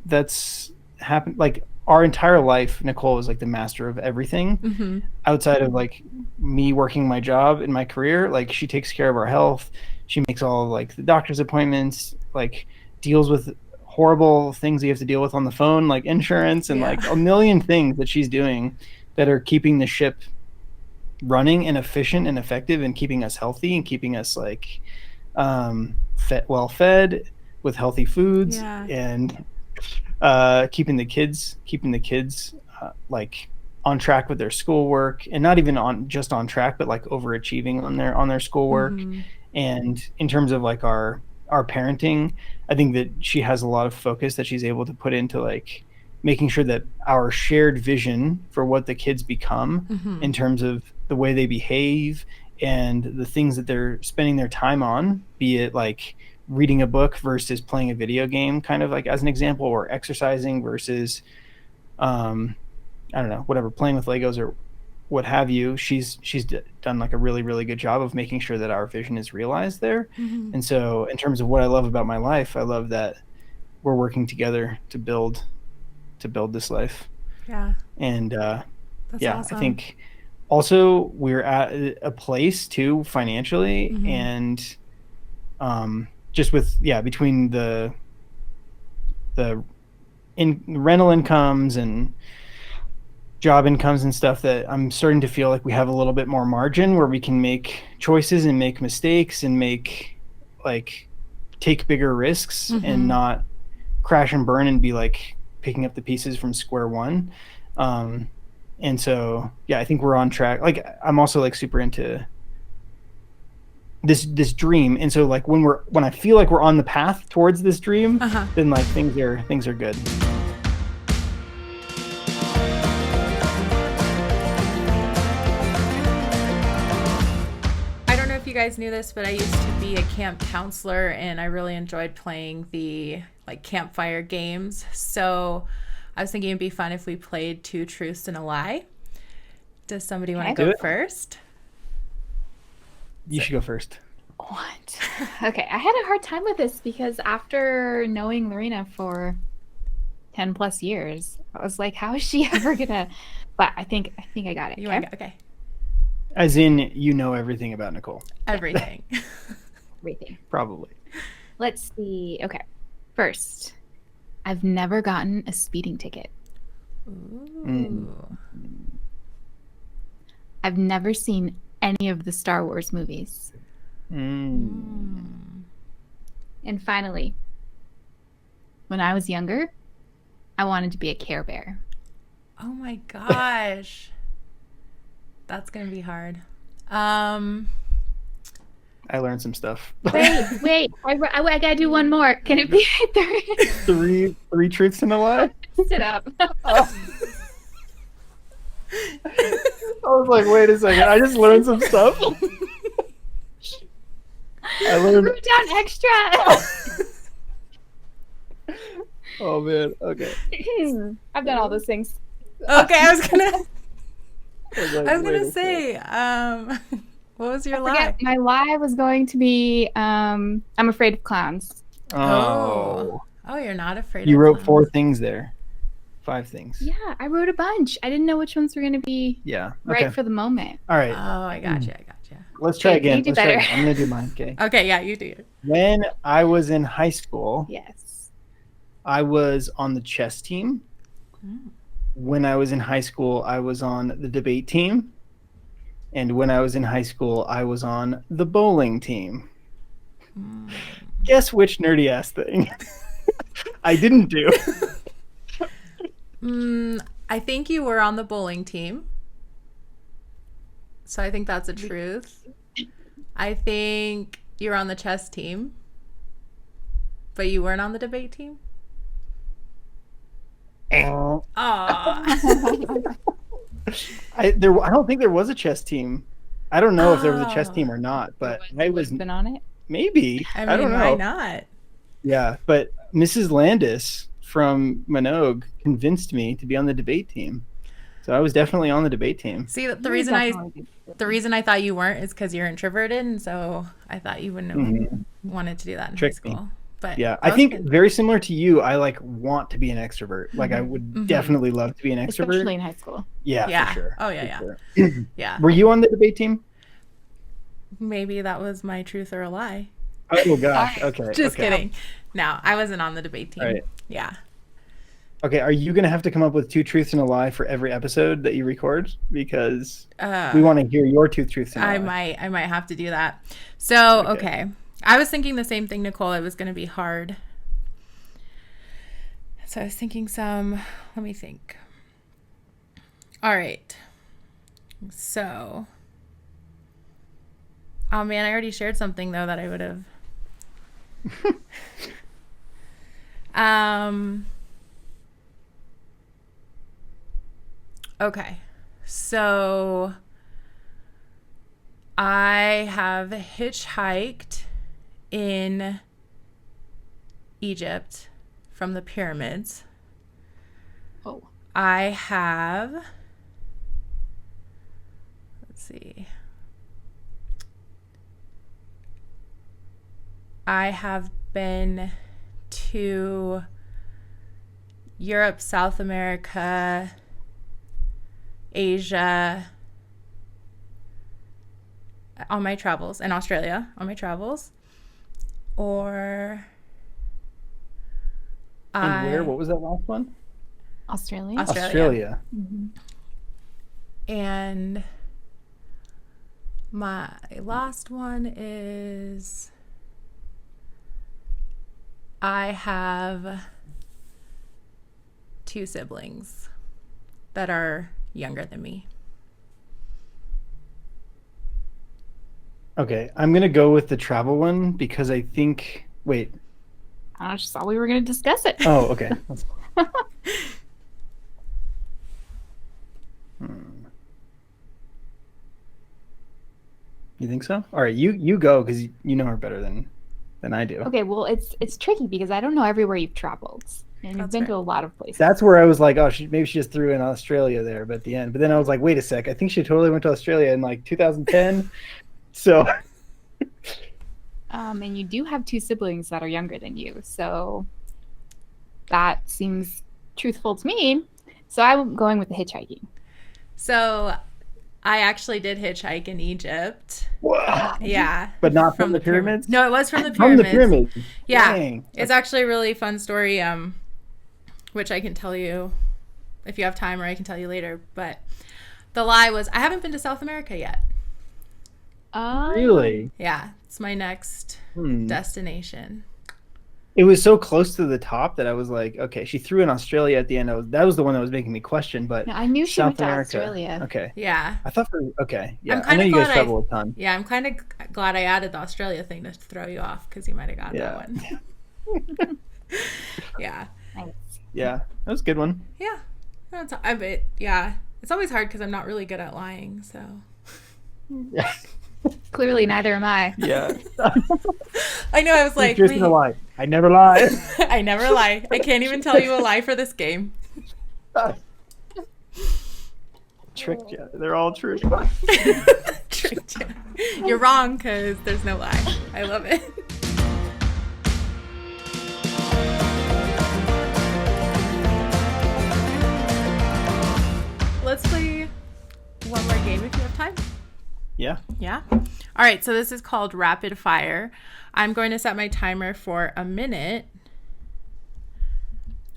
That's happened like our entire life. Nicole is like the master of everything Mm-hmm. outside of like me working my job in my career. Like she takes care of our health. She makes all of like the doctor's appointments, like deals with horrible things you have to deal with on the phone, like insurance and like a million things that she's doing that are keeping the ship running and efficient and effective and keeping us healthy and keeping us like well fed with healthy foods and keeping the kids like on track with their schoolwork, and not even on track, but like overachieving on their schoolwork. Mm-hmm. And in terms of like our parenting, I think that she has a lot of focus that she's able to put into like making sure that our shared vision for what the kids become Mm-hmm. in terms of the way they behave and the things that they're spending their time on, be it like reading a book versus playing a video game, kind of like as an example, or exercising versus I don't know, whatever, playing with Legos or what have you. She's done like a really, really good job of making sure that our vision is realized there. Mm-hmm. And so in terms of what I love about my life, I love that we're working together to build this life. Yeah. And That's awesome. I think also we're at a place too financially, Mm-hmm. and just with between the rental incomes and job incomes and stuff, that I'm starting to feel like we have a little bit more margin where we can make choices and make mistakes and take bigger risks Mm-hmm. and not crash and burn and be like picking up the pieces from square one. And so, I think we're on track. Like, I'm also like super into this dream. And so like when I feel like we're on the path towards this dream, then like things are good. You guys knew this, but I used to be a camp counselor, and I really enjoyed playing the like campfire games. So I was thinking it'd be fun if we played 2 truths and a lie. Does somebody want to go first? You should go first. What? Okay, I had a hard time with this because after knowing Lorena for 10 plus years, I was like, how is she ever gonna? But I think I got it. Okay. As in, you know everything about Nicole. Everything. Everything. Probably. Let's see. Okay. First, I've never gotten a speeding ticket. Ooh. I've never seen any of the Star Wars movies. Mm. And finally, when I was younger, I wanted to be a Care Bear. Oh my gosh. That's going to be hard. I learned some stuff. Wait. I got to do one more. Can it be three truths and a lie? Sit up. I was like, wait a second. I just learned some stuff. I wrote down extra. Oh, man. Okay. I've done all those things. Okay, I was gonna say, what was your lie? My lie was going to be, I'm afraid of clowns. Oh, you're not afraid. You of wrote clowns. 4 things there. 5 things. Yeah, I wrote a bunch. I didn't know which ones were going to be right for the moment. All right. Oh, I gotcha. Let's try again. You do better. I'm gonna do mine. Okay. Okay, yeah, you do it. When I was in high school, yes, I was on the chess team. When I was in high school, I was on the debate team. And when I was in high school, I was on the bowling team. Guess which nerdy ass thing I didn't do? I think you were on the bowling team. So I think that's a truth. I think you're on the chess team. But you weren't on the debate team? Aww. I don't think there was a chess team. I don't know if there was a chess team or not, but I was been on it. Maybe. I don't know. Why not? Yeah, but Mrs. Landis from Minogue convinced me to be on the debate team. So I was definitely on the debate team. See, the reason I thought you weren't is because you're introverted, and so I thought you wouldn't have wanted to do that in high school. But yeah, I think very similar to you, I like want to be an extrovert. Like I would definitely love to be an extrovert. Especially in high school. Yeah, for sure. Oh, yeah. Sure. Yeah. Were you on the debate team? Maybe that was my truth or a lie. Oh, gosh. Okay. Just kidding. No, I wasn't on the debate team. Right. Yeah. Okay, are you going to have to come up with 2 truths and a lie for every episode that you record? Because we want to hear your 2 truths and a lie. I might have to do that. So, okay. I was thinking the same thing, Nicole. It was going to be hard. So I was thinking let me think. All right. So, oh man, I already shared something though that I would have. Okay. So I have hitchhiked in Egypt from the pyramids. Oh. I have, let's see. I have been to Europe, South America, Asia on my travels, and Australia on my travels. Or and where? What was that last one? Australia. Australia. Mm-hmm. And my last one is I have 2 siblings that are younger than me. Okay, I'm going to go with the travel one because I think... Wait. I just thought we were going to discuss it. Oh, okay. You think so? All right, you go because you know her better than I do. Okay, well, it's tricky because I don't know everywhere you've traveled. And you've been to a lot of places. That's where I was like, oh, maybe she just threw in Australia there, but at the end. But then I was like, wait a sec. I think she totally went to Australia in like 2010. So. And you do have 2 siblings that are younger than you. So that seems truthful to me. So I'm going with the hitchhiking. So I actually did hitchhike in Egypt. Wow. Yeah. But not from the pyramids? No, it was from the pyramids. From the pyramids. Yeah. Dang. It's actually a really fun story, which I can tell you if you have time, or I can tell you later. But the lie was I haven't been to South America yet. Really? Yeah. It's my next destination. It was so close to the top that I was like, okay, she threw in Australia at the end. That was the one that was making me question, but no, I knew she South went to America. Australia. Okay. Yeah. I thought yeah. I know you guys travel a ton. Yeah, I'm kind of glad I added the Australia thing to throw you off because you might have got that one. Yeah. Nice. Yeah, that was a good one. Yeah. It's always hard because I'm not really good at lying, so. Yeah. Clearly, neither am I. Yeah. I know. I was like, just gonna lie. I never lie. I never lie. I can't even tell you a lie for this game. Tricked you. They're all true. Tricked you. You're wrong because there's no lie. I love it. Let's play one more game if you have time. Yeah. Yeah. All right. So this is called Rapid Fire. I'm going to set my timer for a minute.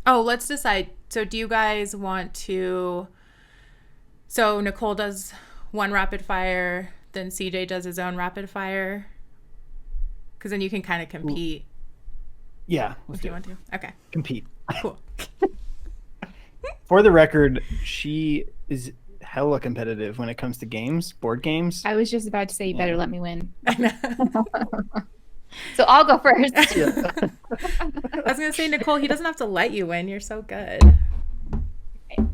Oh, let's decide. So do you guys want to... So Nicole does one rapid fire, then CJ does his own rapid fire? Because then you can kind of compete. Yeah. If you want to. Okay. Compete. Cool. For the record, she is hella competitive when it comes to games, board games. I was just about to say you better let me win. I know. So I'll go first. Yeah. I was going to say, Nicole, he doesn't have to let you win. You're so good.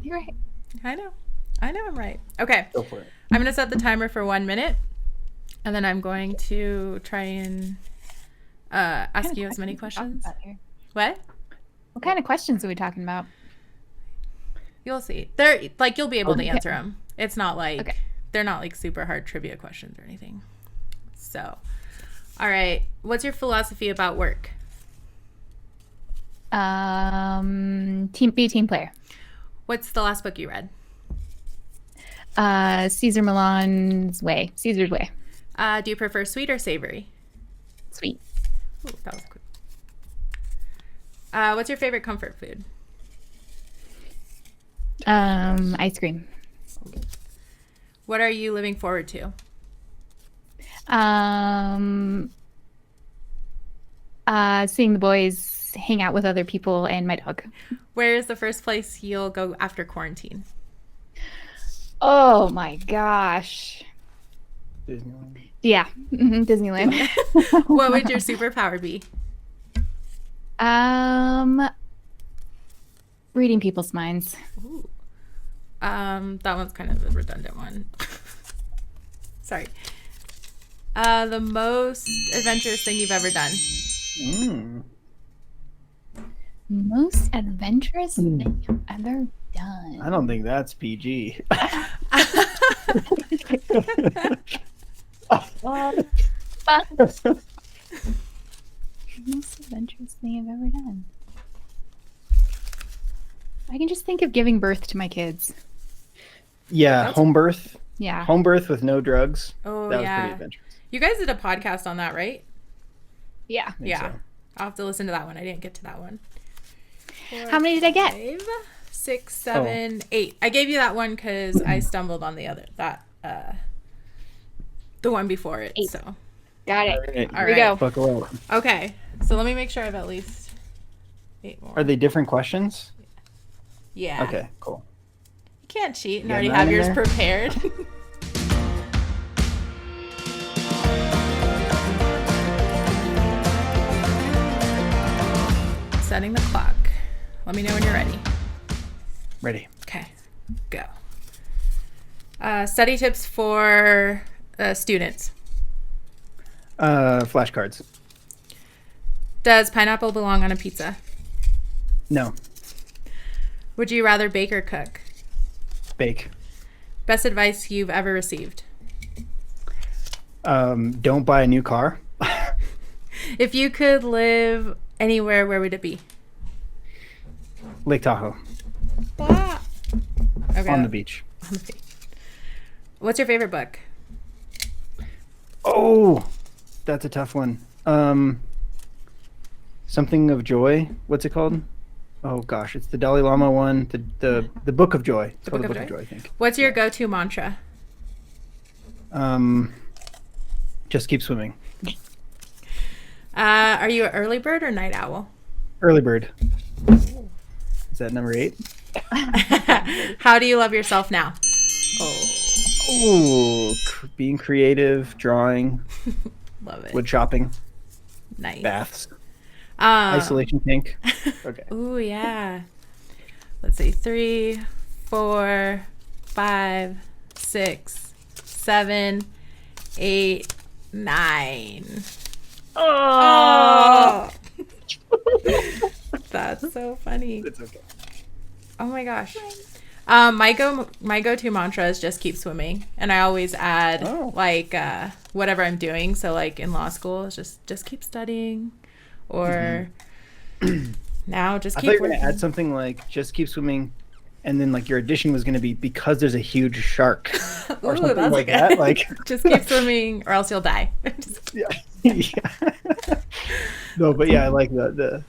You're right. I know I'm right. Okay. Go for it. I'm going to set the timer for 1 minute, and then I'm going to try and ask you as many questions. What? What kind of questions are we talking about? You'll see. They're like you'll be able to answer them. It's not like they're not like super hard trivia questions or anything. So, all right. What's your philosophy about work? Be a team player. What's the last book you read? Caesar's Way. Do you prefer sweet or savory? Sweet. Ooh, that was quick. What's your favorite comfort food? Ice cream. What are you looking forward to? Seeing the boys hang out with other people and my dog. Where is the first place you'll go after quarantine? Oh my gosh. Disneyland. Yeah, Disneyland. What would your superpower be? Reading people's minds. Ooh. That one's kind of a redundant one. Sorry. The most adventurous thing you've ever done? Most adventurous thing you've ever done? I don't think that's PG. Most adventurous thing I've ever done. I can just think of giving birth to my kids. Yeah, home birth. Yeah. Home birth with no drugs. Oh, that was yeah. pretty adventurous. You guys did a podcast on that, right? Yeah. Yeah. So. I'll have to listen to that one. I didn't get to that one. 4, How many did I get? 5, 6, 7, 8. I gave you that one because I stumbled on the one before it. 8. So Got it. All Here we go. Buckle up. okay. So let me make sure I have at least 8 more. Are they different questions? Yeah. Okay, cool. You can't cheat and You got already 9 have in yours there? prepared. Setting the clock. Let me know when you're ready. Ready. Okay, go. Study tips for students. Flashcards. Does pineapple belong on a pizza? No. Would you rather bake or cook? Bake. Best advice you've ever received? Don't buy a new car. If you could live anywhere, where would it be? Lake Tahoe. Okay. On the beach. On the beach. What's your favorite book? Oh, that's a tough one. Something of Joy. What's it called? Oh gosh, it's the Dalai Lama one. The Book of Joy. It's called the Book of Joy, I think. What's your go-to mantra? Just keep swimming. Are you an early bird or night owl? Early bird. Is that number 8? How do you love yourself now? Oh, being creative, drawing, Love it. wood chopping, Nice. baths, isolation tank. Okay. Ooh, yeah. Let's see. 3, 4, 5, 6, 7, 8, 9. Oh! That's so funny. It's okay. Oh my gosh. My go-to mantra is just keep swimming, and I always add whatever I'm doing. So like in law school, it's just keep studying, or now just keep. I thought you were working. gonna add something like just keep swimming, and then like your addition was gonna be because there's a huge shark or Ooh, something that's like good. that. Like just keep swimming, or else you'll die. yeah. No, but yeah, I like the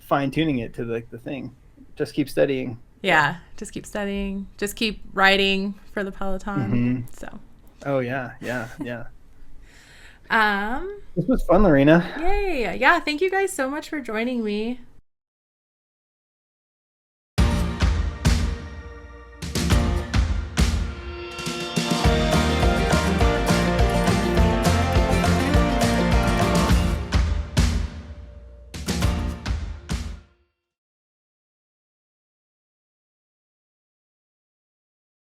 fine tuning it to like the thing. Just keep studying. Yeah, just keep studying. Just keep riding for the Peloton. So. Oh yeah. Um. This was fun, Lorena. Yay! Yeah, thank you guys so much for joining me.